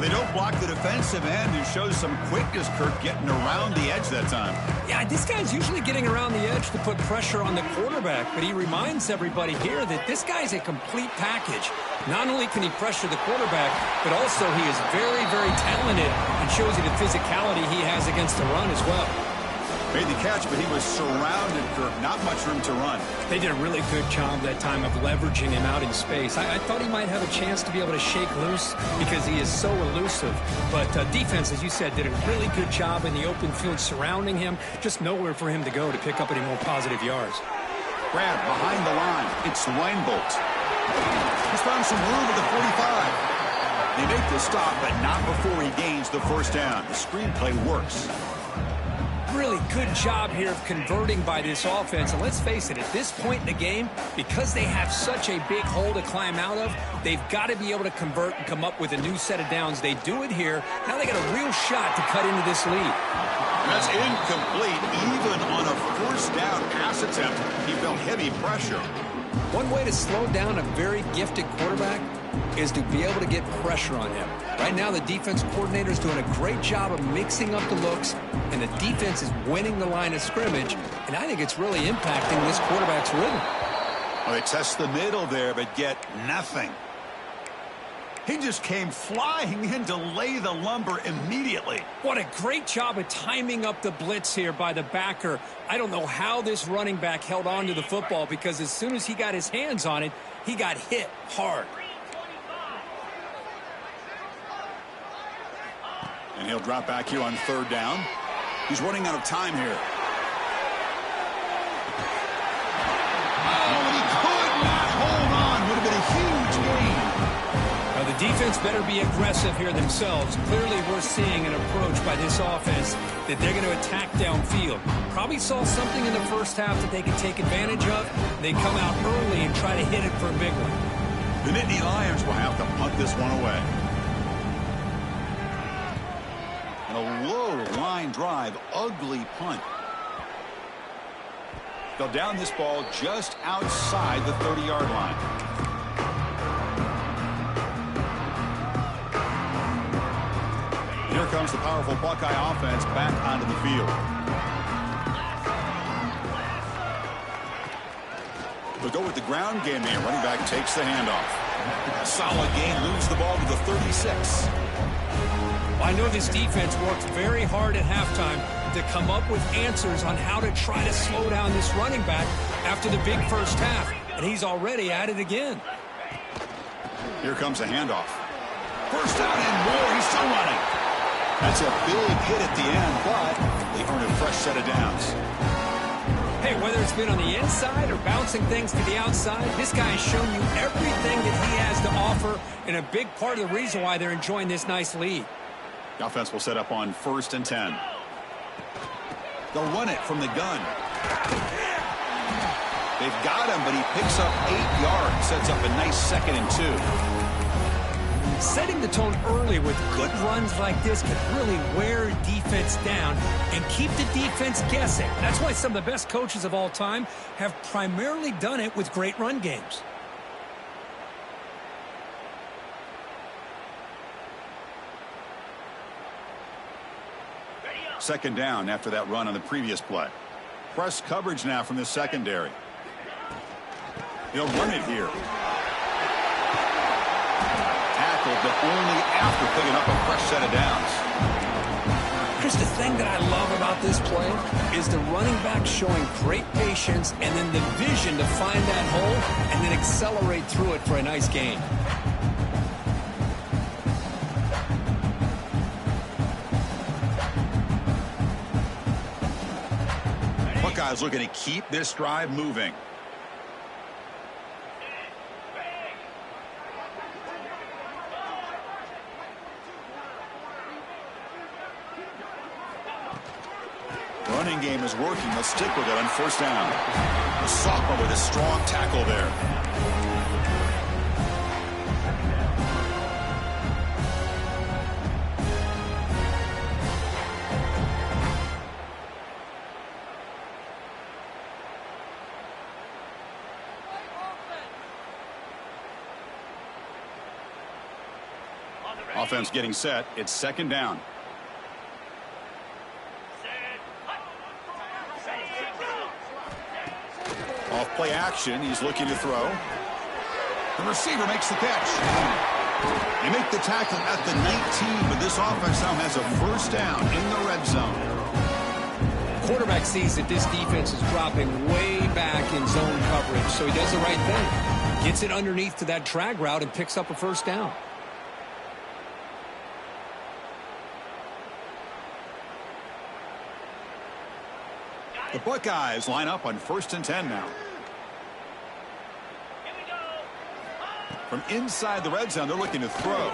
They don't block the defensive end and shows some quickness, Kirk, getting around the edge that time. Yeah, this guy's usually getting around the edge to put pressure on the quarterback, but he reminds everybody here that this guy's a complete package. Not only can he pressure the quarterback, but also he is very, very talented and shows you the physicality he has against the run as well. Made the catch, but he was surrounded, Kirk. Not much room to run. They did a really good job that time of leveraging him out in space. I thought he might have a chance to be able to shake loose because he is so elusive. But defense, as you said, did a really good job in the open field surrounding him. Just nowhere for him to go to pick up any more positive yards. Grab behind the line. It's Weinbolt. He's found some room at the 45. They make the stop, but not before he gains the first down. The screenplay works. Really good job here of converting by this offense. And let's face it, at this point in the game, because they have such a big hole to climb out of, they've got to be able to convert and come up with a new set of downs. They do it here. Now they got a real shot to cut into this lead. That's incomplete. Even on a first down pass attempt, he felt heavy pressure. One way to slow down a very gifted quarterback is to be able to get pressure on him. Right now, the defense coordinator is doing a great job of mixing up the looks, and the defense is winning the line of scrimmage, and I think it's really impacting this quarterback's rhythm. Well, they test the middle there, but get nothing. He just came flying in to lay the lumber immediately. What a great job of timing up the blitz here by the backer. I don't know how this running back held on to the football because as soon as he got his hands on it, he got hit hard. And he'll drop back here on third down. He's running out of time here. Oh, he could not hold on. Would have been a huge gain. Now the defense better be aggressive here themselves. Clearly we're seeing an approach by this offense that they're going to attack downfield. Probably saw something in the first half that they could take advantage of. They come out early and try to hit it for a big one. The Nittany Lions will have to punt this one away. And a low line drive, ugly punt. They'll down this ball just outside the 30-yard line. Here comes the powerful Buckeye offense back onto the field. We'll go with the ground game here. Running back takes the handoff. A solid gain, moves the ball to the 36. Well, I know this defense worked very hard at halftime to come up with answers on how to try to slow down this running back after the big first half. And he's already at it again. Here comes a handoff. First down and more. He's still running. That's a big hit at the end, but they earn a fresh set of downs. Hey, whether it's been on the inside or bouncing things to the outside, this guy has shown you everything that he has to offer, and a big part of the reason why they're enjoying this nice lead. The offense will set up on 1st and 10. They'll run it from the gun. They've got him, but he picks up 8 yards. Sets up a nice 2nd and 2. Setting the tone early with good runs like this can really wear defense down and keep the defense guessing. That's why some of the best coaches of all time have primarily done it with great run games. Second down after that run on the previous play. Press coverage now from the secondary. He'll run it here. Tackled, but only after picking up a fresh set of downs. Chris, the thing that I love about this play is the running back showing great patience and then the vision to find that hole and then accelerate through it for a nice gain. Buckeyes looking to keep this drive moving. Running game is working. Let's stick with it on first down. The sophomore with a strong tackle there. Offense getting set. It's second down. Off play action. He's looking to throw. The receiver makes the catch. They make the tackle at the 19, but this offense now has a first down in the red zone. Quarterback sees that this defense is dropping way back in zone coverage, so he does the right thing. Gets it underneath to that drag route and picks up a first down. The Buckeyes line up on 1st and 10 now. From inside the red zone, they're looking to throw.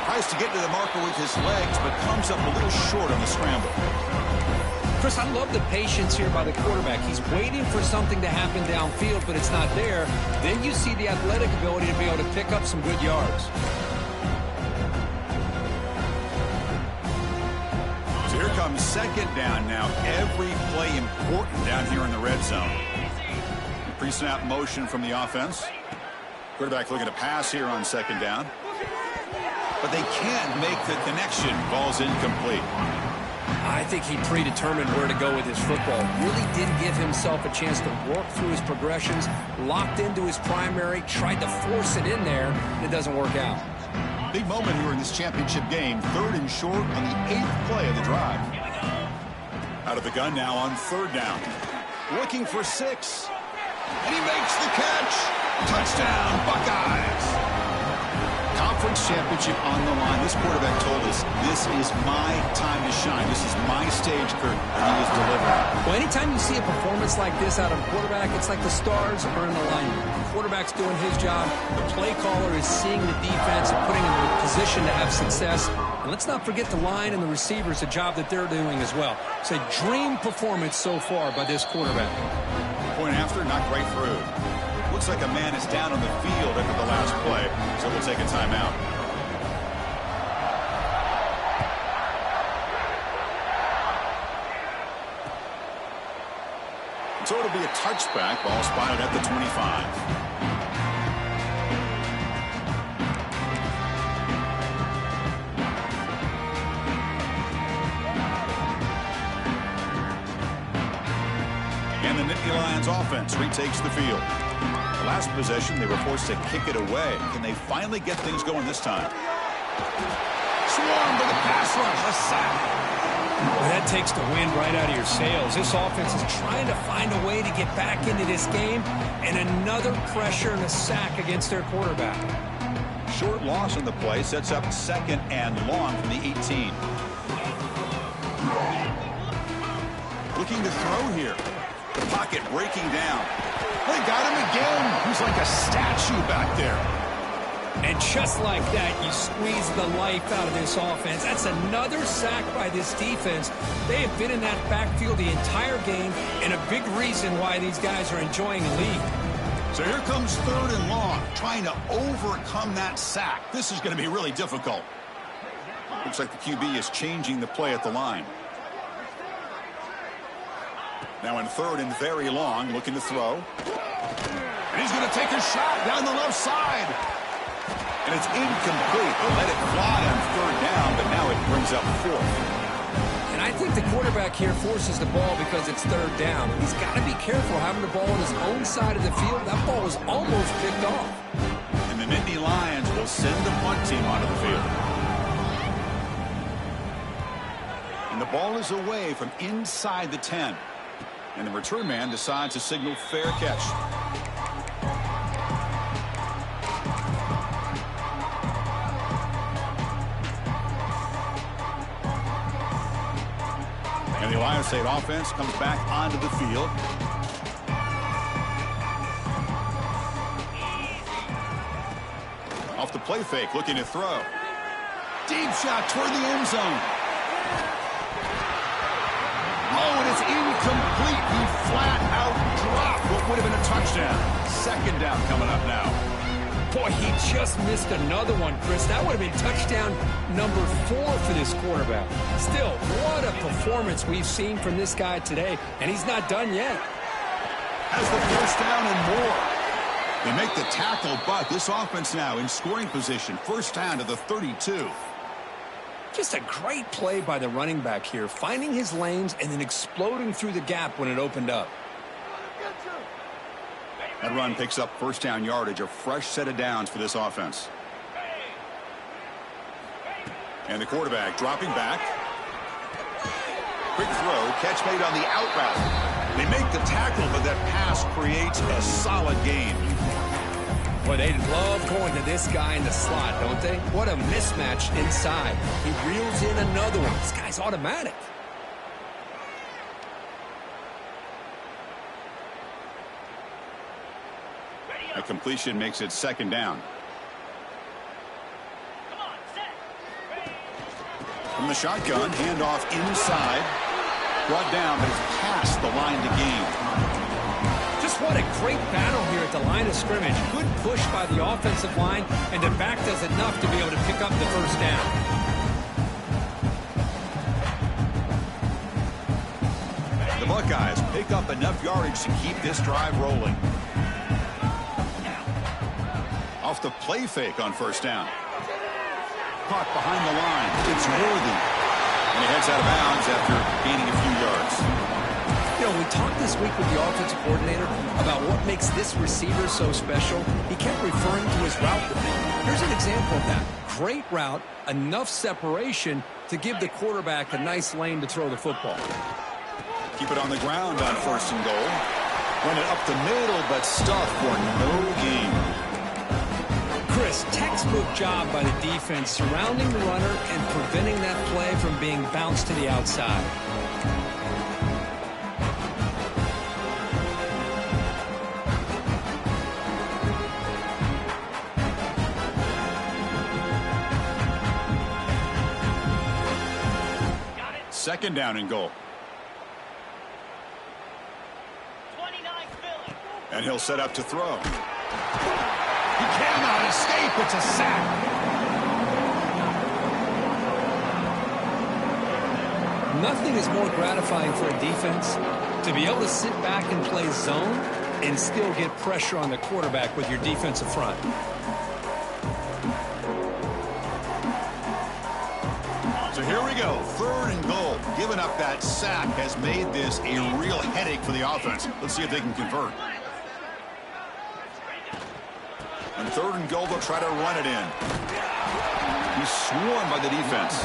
Tries to get to the marker with his legs, but comes up a little short on the scramble. Chris, I love the patience here by the quarterback. He's waiting for something to happen downfield, but it's not there. Then you see the athletic ability to be able to pick up some good yards. So here comes second down now. Every play important down here in the red zone. Pre-snap motion from the offense. Quarterback looking to pass here on second down. But they can't make the connection. Ball's incomplete. I think he predetermined where to go with his football. Really didn't give himself a chance to work through his progressions. Locked into his primary. Tried to force it in there. It doesn't work out. Big moment here in this championship game. 3rd and short on the 8th play of the drive. Out of the gun now on 3rd down. Looking for 6. And he makes the catch. Touchdown, Buckeyes. Conference championship on the line. This quarterback told us, this is my time to shine. This is my stage, Kurt, and he is delivering. Well, anytime you see a performance like this out of a quarterback, it's like the stars are in alignment. The quarterback's doing his job. The play caller is seeing the defense and putting him in a position to have success. And let's not forget the line and the receivers, the job that they're doing as well. It's a dream performance so far by this quarterback. Point after, knocked right through. Looks like a man is down on the field after the last play, so we'll take a timeout. So it'll be a touchback. Ball spotted at the 25. And the Nittany Lions offense retakes the field. The last possession, they were forced to kick it away. Can they finally get things going this time? Swarmed by the pass rush. A sack. Well, that takes the wind right out of your sails. This offense is trying to find a way to get back into this game, and another pressure and a sack against their quarterback. Short loss on the play sets up 2nd and long from the 18. Looking to throw here. The pocket breaking down. They got him again. He's like a statue back there. And just like that, you squeeze the life out of this offense. That's another sack by this defense. They have been in that backfield the entire game, and a big reason why these guys are enjoying the lead. So here comes 3rd and long, trying to overcome that sack. This is going to be really difficult. Looks like the QB is changing the play at the line. Now in 3rd and very long, looking to throw. And he's going to take a shot down the left side. And it's incomplete. They let it fly on 3rd down, but now it brings up 4th. And I think the quarterback here forces the ball because it's 3rd down. He's got to be careful having the ball on his own side of the field. That ball was almost picked off. And the Nittany Lions will send the punt team onto the field. And the ball is away from inside the 10. And the return man decides to signal fair catch. And the Ohio State offense comes back onto the field. Off the play fake, looking to throw. Deep shot toward the end zone. Oh, and it's incomplete. He flat out dropped what would have been a touchdown. 2nd down coming up now. Boy, he just missed another one, Chris. That would have been touchdown number 4 for this quarterback. Still, what a performance we've seen from this guy today, and he's not done yet. Has the 1st down and more. They make the tackle, but this offense now in scoring position. 1st down to the 32. Just a great play by the running back here, finding his lanes and then exploding through the gap when it opened up. That run picks up 1st down yardage, a fresh set of downs for this offense. And the quarterback dropping back. Quick throw, catch made on the out route. They make the tackle, but that pass creates a solid gain. Boy, they love going to this guy in the slot, don't they? What a mismatch inside. He reels in another one. This guy's automatic. A completion makes it 2nd down. From the shotgun, handoff inside. Brought down, but it's past the line to gain. Just what a great battle here at the line of scrimmage. Good push by the offensive line, and the back does enough to be able to pick up the 1st down. The Buckeyes pick up enough yardage to keep this drive rolling. Off the play fake on 1st down. Caught behind the line. It's Worthy. And he heads out of bounds after gaining a few yards. You know, we talked this week with the offensive coordinator about what makes this receiver so special. He kept referring to his route running. Here's an example of that. Great route, enough separation to give the quarterback a nice lane to throw the football. Keep it on the ground on 1st and goal. Run it up the middle, but stuffed for no gain. Chris, textbook job by the defense surrounding the runner and preventing that play from being bounced to the outside. Second down and goal. And he'll set up to throw. He cannot escape. It's a sack. Nothing is more gratifying for a defense to be able to sit back and play zone and still get pressure on the quarterback with your defensive front. So here we go. 3rd and goal. Giving up that sack has made this a real headache for the offense. Let's see if they can convert. On 3rd and goal, they'll try to run it in. He's swarmed by the defense.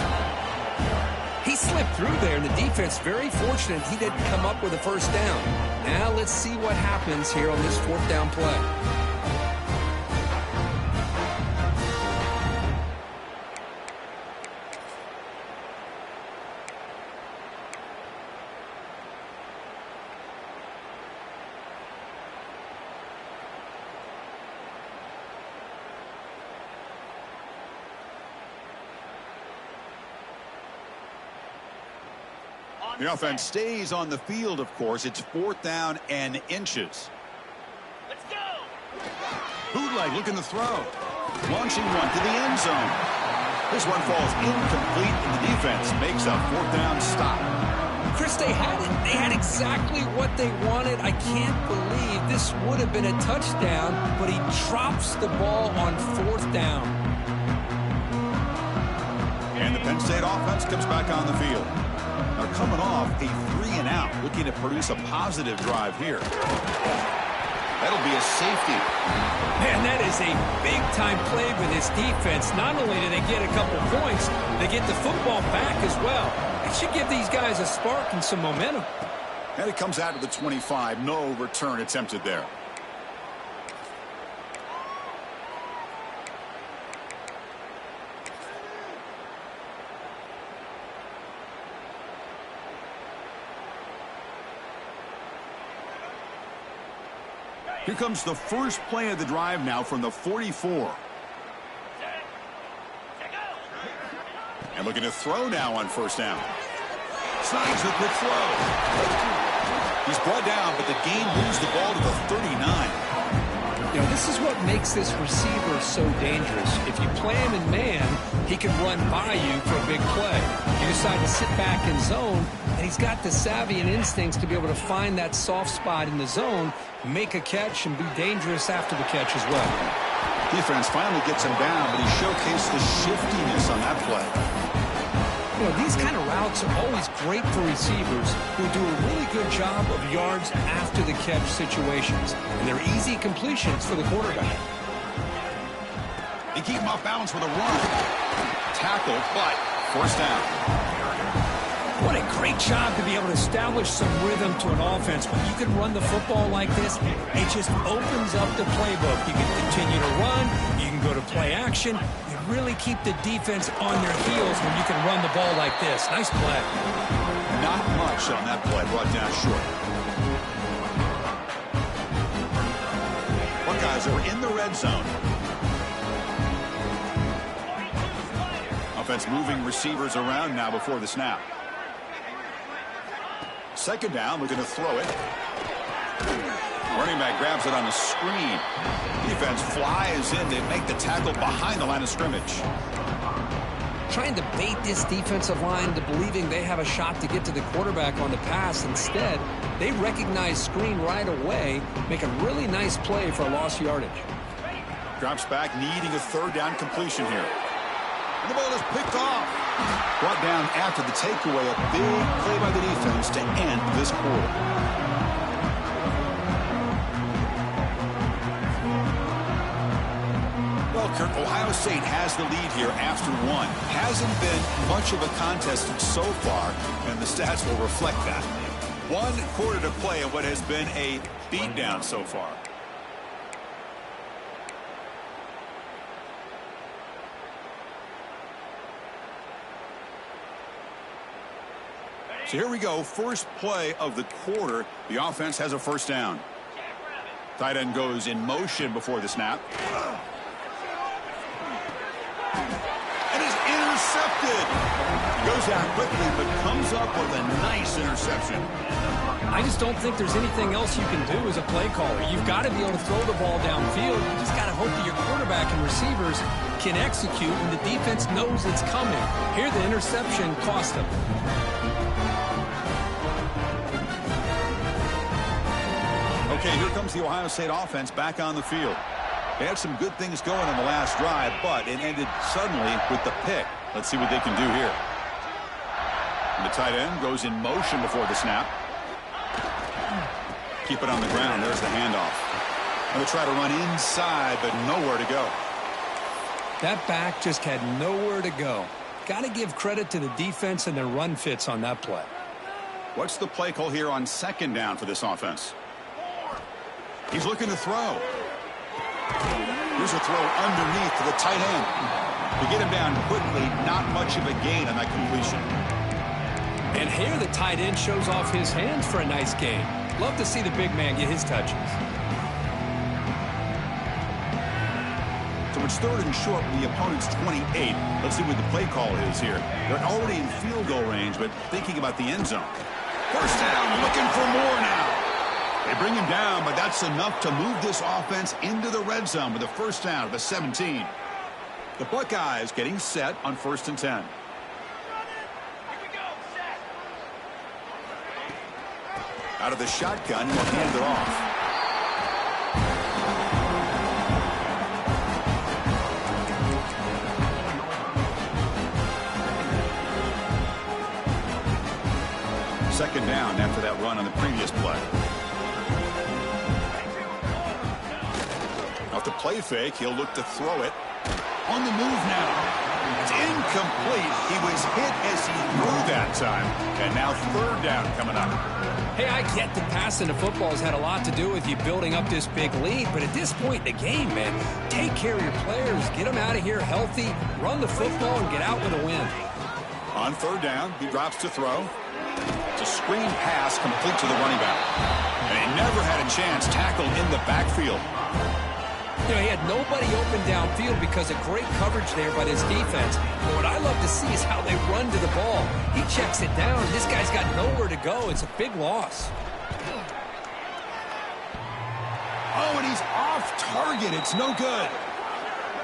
He slipped through there, and the defense very fortunate he didn't come up with a 1st down. Now let's see what happens here on this 4th down play. The offense stays on the field, of course. It's 4th down and inches. Let's go. Bootleg looking to throw. Launching one to the end zone. This one falls incomplete, and the defense makes a 4th down stop. Chris, they had it. They had exactly what they wanted. I can't believe this would have been a touchdown, but he drops the ball on 4th down. And the Penn State offense comes back on the field. They're coming off a 3-and-out, looking to produce a positive drive here. That'll be a safety. Man, that is a big-time play with this defense. Not only do they get a couple points, they get the football back as well. It should give these guys a spark and some momentum. And it comes out to the 25. No return attempted there. Here comes the first play of the drive now from the 44. And looking to throw now on 1st down. Slides the quick throw. He's brought down, but the gain moves the ball to the 39. You know, this is what makes this receiver so dangerous. If you play him in man, he can run by you for a big play. You decide to sit back in zone, and he's got the savvy and instincts to be able to find that soft spot in the zone, make a catch, and be dangerous after the catch as well. Defense finally gets him down, but he showcased the shiftiness on that play. You know, these kind of routes are always great for receivers who do a really good job of yards after the catch situations. And they're easy completions for the quarterback. They keep him off balance with a run. Tackle, but 1st down. What a great job to be able to establish some rhythm to an offense. When you can run the football like this, it just opens up the playbook. You can continue to run. You can go to play action. You really keep the defense on their heels when you can run the ball like this. Nice play. Not much on that play. Brought down short. Buckeyes are in the red zone. Offense moving receivers around now before the snap. 2nd down, looking to throw it. Running back grabs it on the screen. Defense flies in to make the tackle behind the line of scrimmage. Trying to bait this defensive line to believing they have a shot to get to the quarterback on the pass. Instead, they recognize screen right away, make a really nice play for a lost yardage. Drops back, needing a 3rd down completion here. And the ball is picked off. Brought down after the takeaway. A big play by the defense to end this quarter. Well, Kirk, Ohio State has the lead here after 1. Hasn't been much of a contest so far, and the stats will reflect that. 1 quarter to play in what has been a beatdown so far. So here we go. First play of the quarter. The offense has a 1st down. Tight end goes in motion before the snap. And is intercepted. Goes out quickly, but comes up with a nice interception. I just don't think there's anything else you can do as a play caller. You've got to be able to throw the ball downfield. You just got to hope that your quarterback and receivers can execute when the defense knows it's coming. Here, the interception cost them. Okay, here comes the Ohio State offense back on the field. They had some good things going on the last drive, but it ended suddenly with the pick. Let's see what they can do here. And the tight end goes in motion before the snap. Keep it on the ground. There's the handoff. And they try to run inside, but nowhere to go. That back just had nowhere to go. Got to give credit to the defense and their run fits on that play. What's the play call here on 2nd down for this offense? He's looking to throw. Here's a throw underneath to the tight end. To get him down quickly, not much of a gain on that completion. And here the tight end shows off his hands for a nice gain. Love to see the big man get his touches. So it's third and short with the opponent's 28. Let's see what the play call is here. They're already in field goal range, but thinking about the end zone. First down, looking for more now. They bring him down, but that's enough to move this offense into the red zone with a first down at the 17. The Buckeyes getting set on 1st and 10. Out of the shotgun, he'll hand it off. Second down after that run on the previous play. Off the play fake, he'll look to throw it. On the move now. It's incomplete. He was hit as he threw that time. And now third down coming up. Hey, I get that passing the football has had a lot to do with you building up this big lead, but at this point in the game, man, take care of your players, get them out of here healthy, run the football, and get out with a win. On third down, he drops to throw. It's a screen pass complete to the running back. And he never had a chance tackled in the backfield. You know, he had nobody open downfield because of great coverage there by this defense. But what I love to see is how they run to the ball. He checks it down. This guy's got nowhere to go. It's a big loss. Oh, and he's off target. It's no good.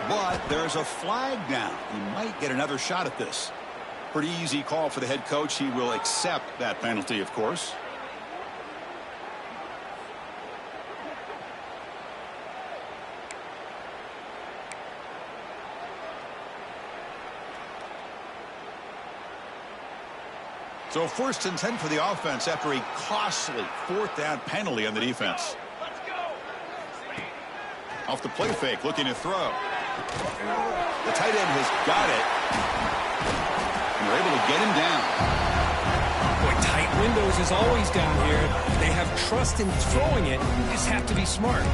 But there's a flag down. He might get another shot at this. Pretty easy call for the head coach. He will accept that penalty, of course. So 1st and 10 for the offense after a costly 4th down penalty on the defense. Off the play fake, looking to throw. The tight end has got it. And they're able to get him down. Boy, tight windows is always down here. They have trust in throwing it. You just have to be smart.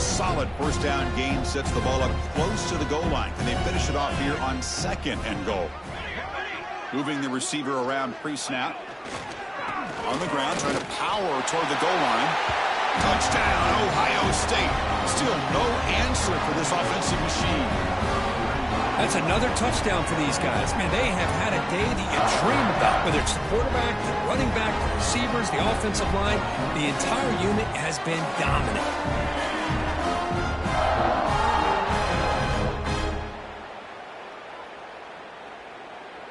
Solid 1st down gain sets the ball up close to the goal line. Can they finish it off here on 2nd and goal? Moving the receiver around pre-snap. On the ground, trying to power toward the goal line. Touchdown, Ohio State. Still no answer for this offensive machine. That's another touchdown for these guys. Man, they have had a day that you dream about, whether it's the quarterback, the running back, the receivers, the offensive line. The entire unit has been dominant.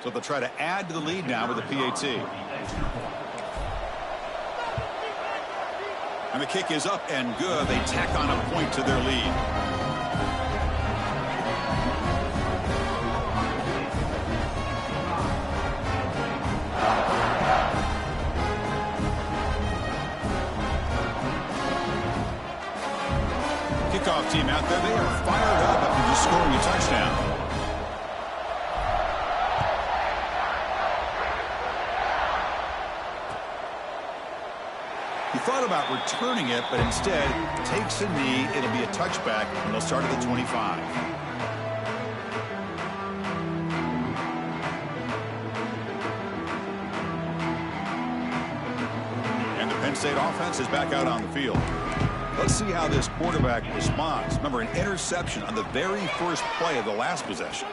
So they'll try to add to the lead now with the PAT. And the kick is up and good. They tack on a point to their lead. Kickoff team out there. They are fired up after just scoring a touchdown. He thought about returning it, but instead takes a knee. It'll be a touchback, and they'll start at the 25. And the Penn State offense is back out on the field. Let's see how this quarterback responds. Remember, an interception on the very first play of the last possession.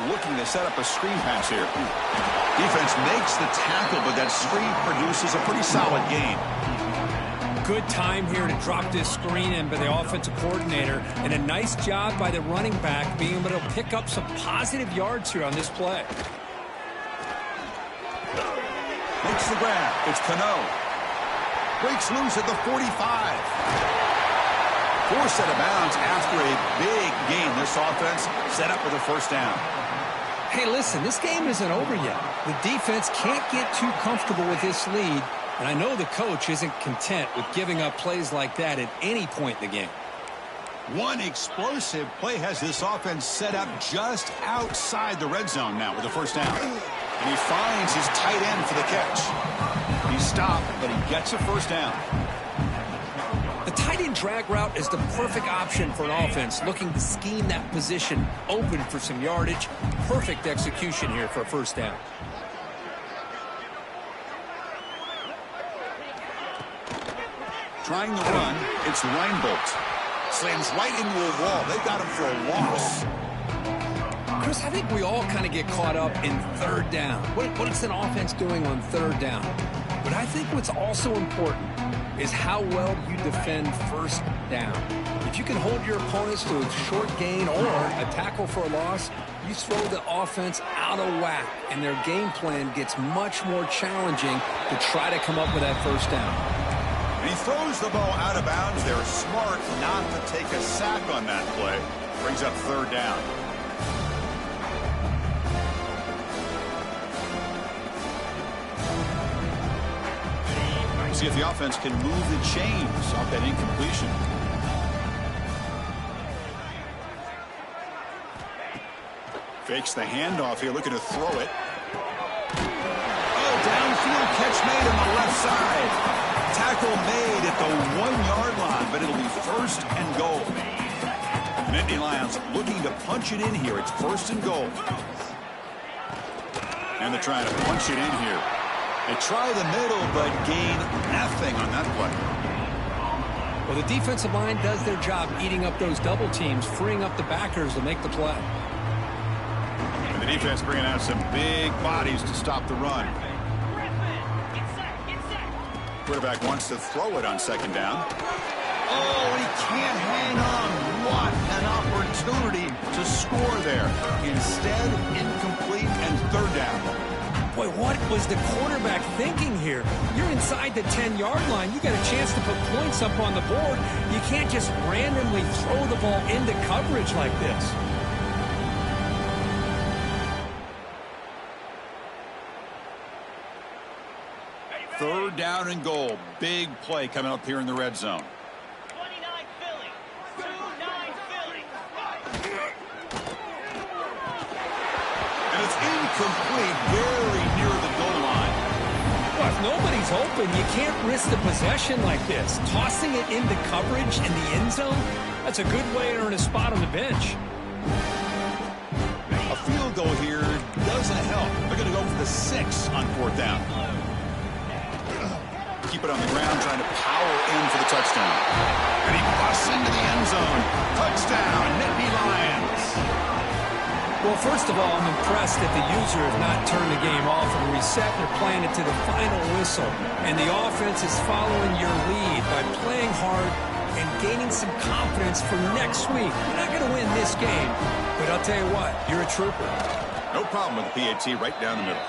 Looking to set up a screen pass here. Defense makes the tackle, but that screen produces a pretty solid gain. Good time here to drop this screen in by the offensive coordinator, and a nice job by the running back being able to pick up some positive yards here on this play. Makes the grab. It's Cano. Breaks loose at the 45. Forced out of bounds after a big gain. This offense set up with a first down. Hey, listen, this game isn't over yet. The defense can't get too comfortable with this lead, and I know the coach isn't content with giving up plays like that at any point in the game. One explosive play has this offense set up just outside the red zone now with a first down. And he finds his tight end for the catch. He's stopped, but he gets a first down. The tight end drag route is the perfect option for an offense looking to scheme that position open for some yardage. Perfect execution here for a first down. Trying the run, it's Reinbolt. Slams right into a wall. They got him for a loss. Chris, I think we all kind of get caught up in third down. What's an offense doing on third down? But I think what's also important is how well you defend first down. If you can hold your opponents to a short gain or a tackle for a loss, you throw the offense out of whack, and their game plan gets much more challenging to try to come up with that first down. And he throws the ball out of bounds. They're smart not to take a sack on that play. Brings up third down. See if the offense can move the chains off that incompletion. Fakes the handoff here, looking to throw it. Oh, downfield catch made on the left side. Tackle made at the 1-yard line, but it'll be first and goal. Nittany Lions looking to punch it in here. It's first and goal. And they're trying to punch it in here. They try the middle, but gain nothing on that play. Well, the defensive line does their job eating up those double teams, freeing up the backers to make the play. And the defense bringing out some big bodies to stop the run. Quarterback wants to throw it on second down. Oh, he can't hang on. What an opportunity to score there. Instead, incomplete and third down. Boy, what was the quarterback thinking here? You're inside the 10-yard line. You got a chance to put points up on the board. You can't just randomly throw the ball into coverage like this. Third down and goal. Big play coming up here in the red zone. 29 Philly. 2-9 Philly. And it's incomplete, very near the goal line. Well, if nobody's open, you can't risk the possession like this. Tossing it into coverage in the end zone, that's a good way to earn a spot on the bench. A field goal here doesn't help. They're going to go for the 6 on fourth down. Keep it on the ground, trying to power in for the touchdown. And he busts into the end zone. Touchdown, Nittany Lions. Well, first of all, I'm impressed that the user has not turned the game off and reset. They're playing it to the final whistle. And the offense is following your lead by playing hard and gaining some confidence for next week. You're not going to win this game, but I'll tell you what, you're a trooper. No problem with the PAT right down the middle.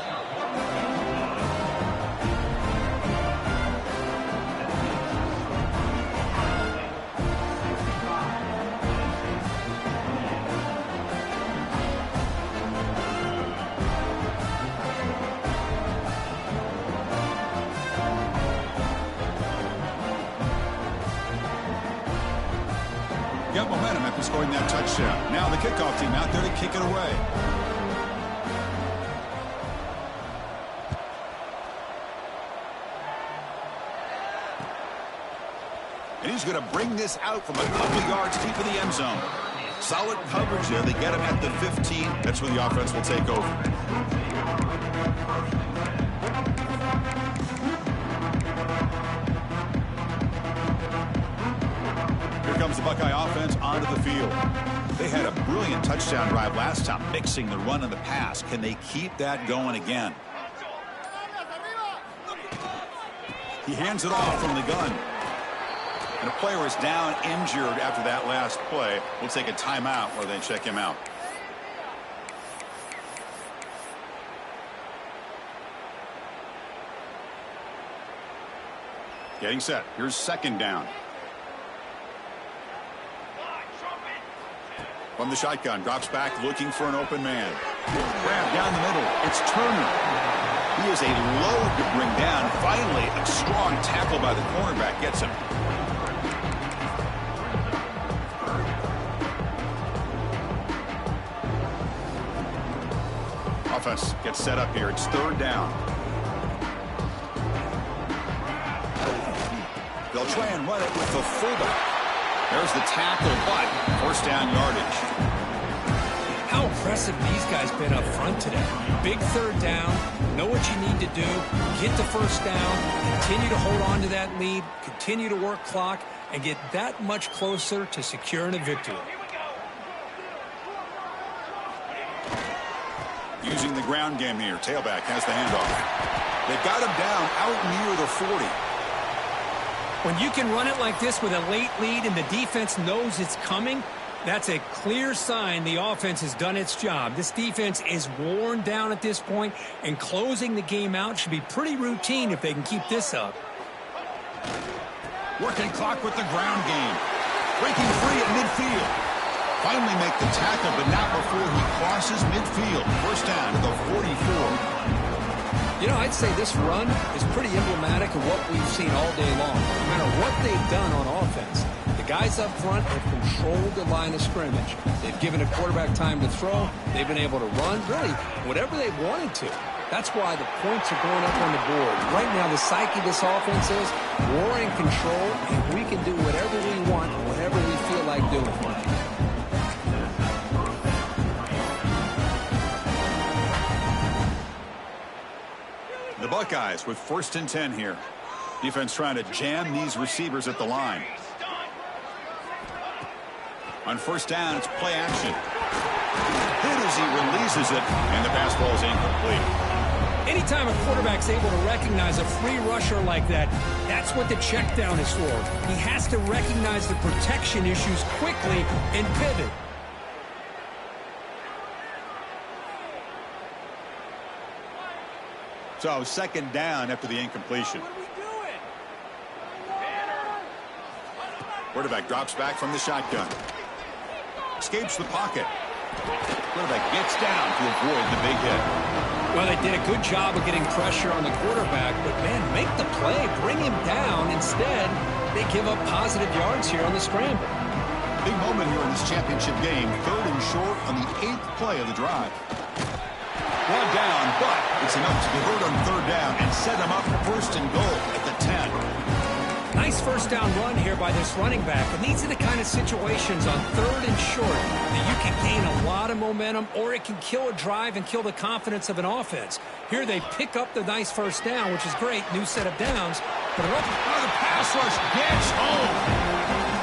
Got momentum after scoring that touchdown. Now the kickoff team out there to kick it away. And he's going to bring this out from a couple yards deep in the end zone. Solid coverage there. They get him at the 15. That's where the offense will take over. Comes the Buckeye offense onto the field. They had a brilliant touchdown drive last time, mixing the run and the pass. Can they keep that going again? He hands it off from the gun. And a player is down injured after that last play. We'll take a timeout while they check him out. Getting set. Here's second down. From the shotgun, drops back, looking for an open man. Grab down the middle. It's Turner. He is a load to bring down. Finally, a strong tackle by the cornerback gets him. Offense gets set up here. It's third down. They'll try and run it with the fullback. There's the tackle, but first down yardage. How impressive these guys been up front today. Big third down, Know what you need to do. Get the first down. Continue to hold on to that lead. Continue to work clock and get that much closer to securing a victory. Using the ground game here. Tailback has the handoff. They've got him down out near the 40. When you can run it like this with a late lead and the defense knows it's coming, that's a clear sign the offense has done its job. This defense is worn down at this point, and closing the game out should be pretty routine if they can keep this up. Working clock with the ground game. Breaking free at midfield. Finally make the tackle, but not before he crosses midfield. First down to the 44. You know, I'd say this run is pretty emblematic of what we've seen all day long. No matter what they've done on offense, the guys up front have controlled the line of scrimmage. They've given a quarterback time to throw. They've been able to run, really, whatever they wanted to. That's why the points are going up on the board. Right now, the psyche of this offense is we're in control, and we can do whatever we want, whatever we feel like doing. The Buckeyes with 1st and 10 here. Defense trying to jam these receivers at the line. On first down, it's play action. Hit as he releases it, and the pass ball is incomplete. Anytime a quarterback's able to recognize a free rusher like that, that's what the check down is for. He has to recognize the protection issues quickly and pivot. So 2nd down after the incompletion. Quarterback drops back from the shotgun. Escapes the pocket. Quarterback gets down to avoid the big hit. Well, they did a good job of getting pressure on the quarterback, but, man, make the play. Bring him down. Instead, they give up positive yards here on the scramble. Big moment here in this championship game. 3rd and short on the 8th play of the drive. One down, but it's enough to convert on 3rd down and set him up for 1st and goal at the 10. Nice first down run here by this running back. And these are the kind of situations on 3rd and short that you can gain a lot of momentum, or it can kill a drive and kill the confidence of an offense. Here they pick up the nice first down, which is great. New set of downs. But the pass rush gets home.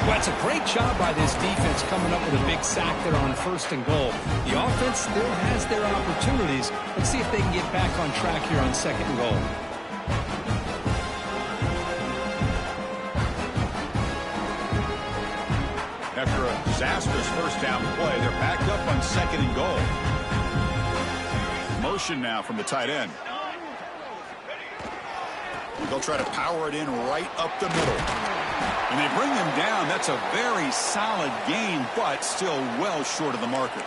Well, it's a great job by this defense coming up with a big sack there on 1st and goal. The offense still has their opportunities. Let's see if they can get back on track here on 2nd and goal. After a disastrous first down play, they're backed up on 2nd and goal. Motion now from the tight end. They'll try to power it in right up the middle. And they bring him down. That's a very solid gain, but still well short of the marker.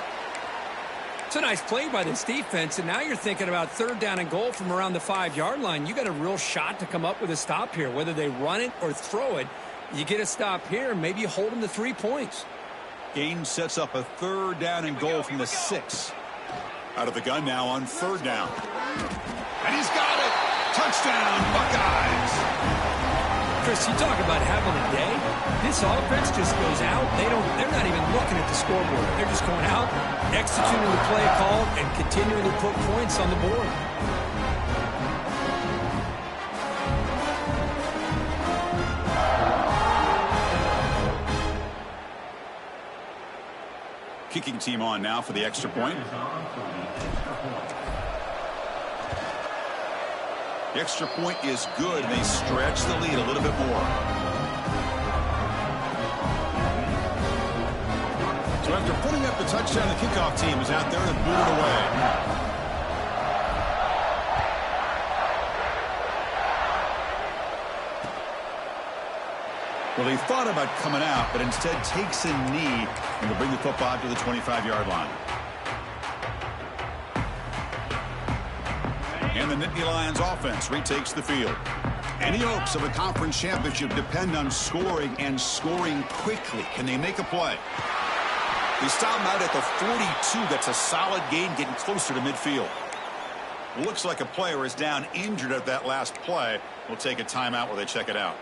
It's a nice play by this defense, and now you're thinking about 3rd down and goal from around the 5-yard line. You got a real shot to come up with a stop here. Whether they run it or throw it, you get a stop here, and maybe you hold them to 3 points. Game sets up a 3rd down and goal from the 6. Out of the gun now on 3rd down. And he's got it. Touchdown, Buckeyes. Chris, you talk about having a day. This offense just goes out. They're not even looking at the scoreboard. They're just going out, executing the play call, and continuing to put points on the board. Kicking team on now for the extra point. The extra point is good, and they stretch the lead a little bit more. So after putting up the touchdown, the kickoff team is out there to boot it away. Well, he thought about coming out, but instead takes a knee and will bring the football to the 25-yard line. And the Nittany Lions offense retakes the field. Any hopes of a conference championship depend on scoring, and scoring quickly. Can they make a play? They stop him out at the 42. That's a solid gain, getting closer to midfield. Looks like a player is down injured at that last play. We'll take a timeout while they check it out.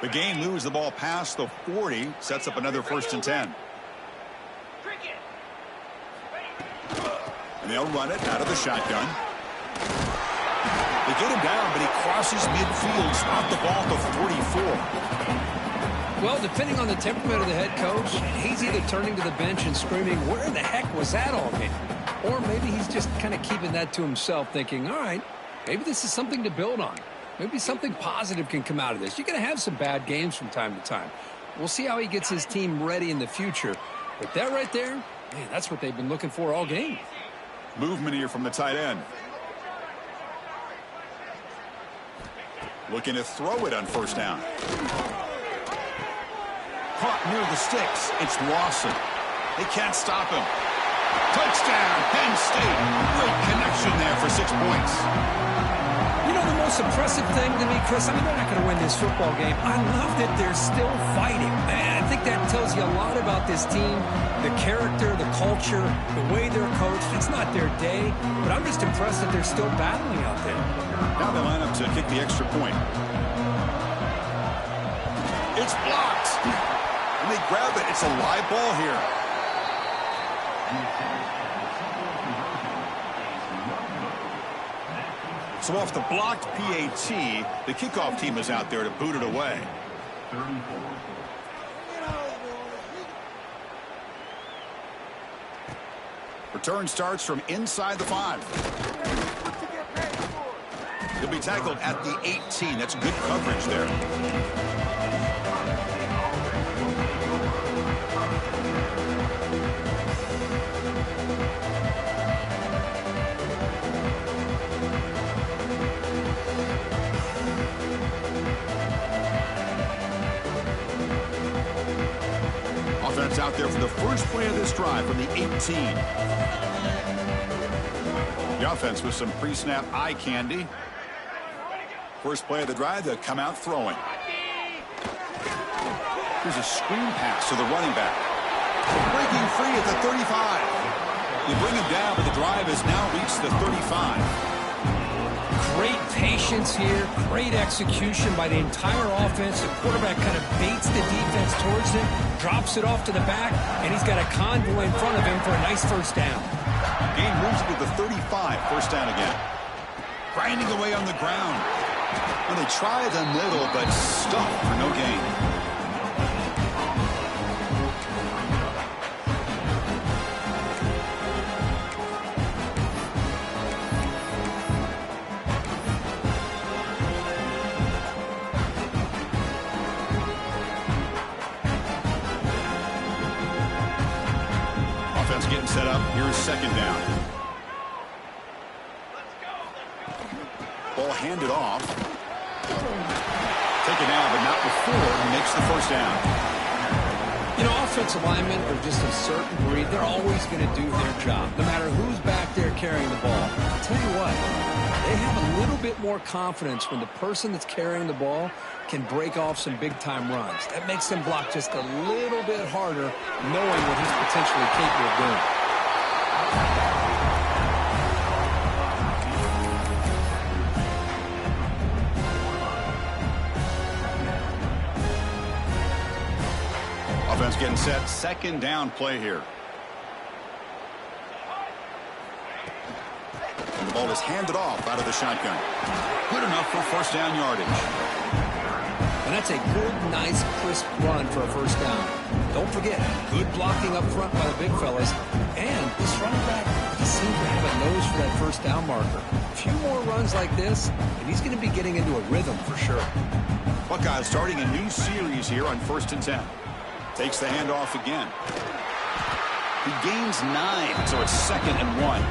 The game moves the ball past the 40, sets up another 1st and 10. And they'll run it out of the shotgun. They get him down, but he crosses midfield, stopped the ball at the 44. Well, depending on the temperament of the head coach, he's either turning to the bench and screaming, where in the heck was that all game? Or maybe he's just kind of keeping that to himself, thinking, all right, maybe this is something to build on. Maybe something positive can come out of this. You're going to have some bad games from time to time. We'll see how he gets his team ready in the future. But that right there, man, that's what they've been looking for all game. Movement here from the tight end. Looking to throw it on first down. Caught near the sticks. It's Lawson. They can't stop him. Touchdown, Penn State. Great connection there for 6 points. You know, the most impressive thing to me, Chris, I mean, they're not going to win this football game. I love that they're still fighting. Man, I think that tells you a lot about this team, the character, the culture, the way they're coached. It's not their day, but I'm just impressed that they're still battling out there. Now they line up to kick the extra point. It's blocked. And they grab it. It's a live ball here. So off the blocked PAT, the kickoff team is out there to boot it away. Return starts from inside the 5. He'll be tackled at the 18. That's good coverage there. Offense out there for the first play of this drive from the 18. The offense with some pre-snap eye candy. First play of the drive, they'll come out throwing. Here's a screen pass to the running back. Breaking free at the 35. They bring him down, but the drive has now reached the 35. Great patience here, great execution by the entire offense. The quarterback kind of baits the defense towards him, drops it off to the back, and he's got a convoy in front of him for a nice first down. Gain moves it to the 35, first down again. Grinding away on the ground. Well, they try the middle, but stuffed for no gain. Offense getting set up. Here's second down. Ball handed off. Taken out, but not before he makes the first down. You know, offensive linemen are just a certain breed. They're always going to do their job, no matter who's back there carrying the ball. I'll tell you what, they have a little bit more confidence when the person that's carrying the ball can break off some big-time runs. That makes them block just a little bit harder, knowing what he's potentially capable of doing. Offense getting set. Second down play here. And the ball is handed off out of the shotgun. Good enough for first down yardage. And that's a good, nice, crisp run for a first down. Don't forget, good blocking up front by the big fellas. And this running back, he seems to have a nose for that first down marker. A few more runs like this, and he's going to be getting into a rhythm for sure. Buckeyes starting a new series here on 1st and 10. Takes the handoff again. He gains 9, so it's 2nd and 1.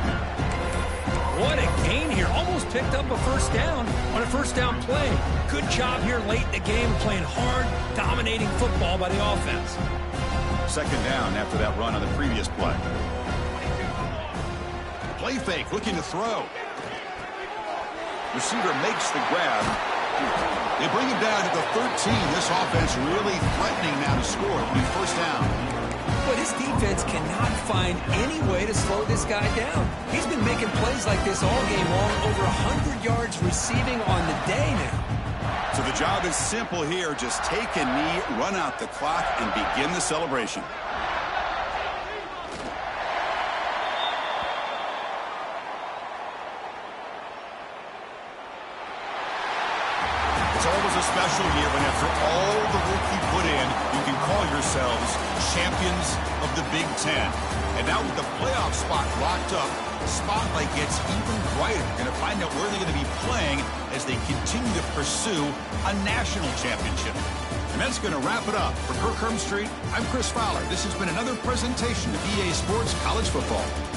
What a gain here. Almost picked up a first down on a first down play. Good job here late in the game, playing hard, dominating football by the offense. 2nd down after that run on the previous play. Play fake, looking to throw. Receiver makes the grab. They bring him down to the 13. This offense really threatening now to score. It'll be first down. But his defense cannot find any way to slow this guy down. He's been making plays like this all game long, over 100 yards receiving on the day now. So the job is simple here. Just take a knee, run out the clock, and begin the celebration. It's always a special year when after all the work you put in, you can call yourselves champions of the Big Ten. And now with the playoff spot locked up, the spotlight gets even brighter. You're going to find out where they're going to be playing as they continue to pursue a national championship. And that's going to wrap it up. For Kirk Street, I'm Chris Fowler. This has been another presentation of EA Sports College Football.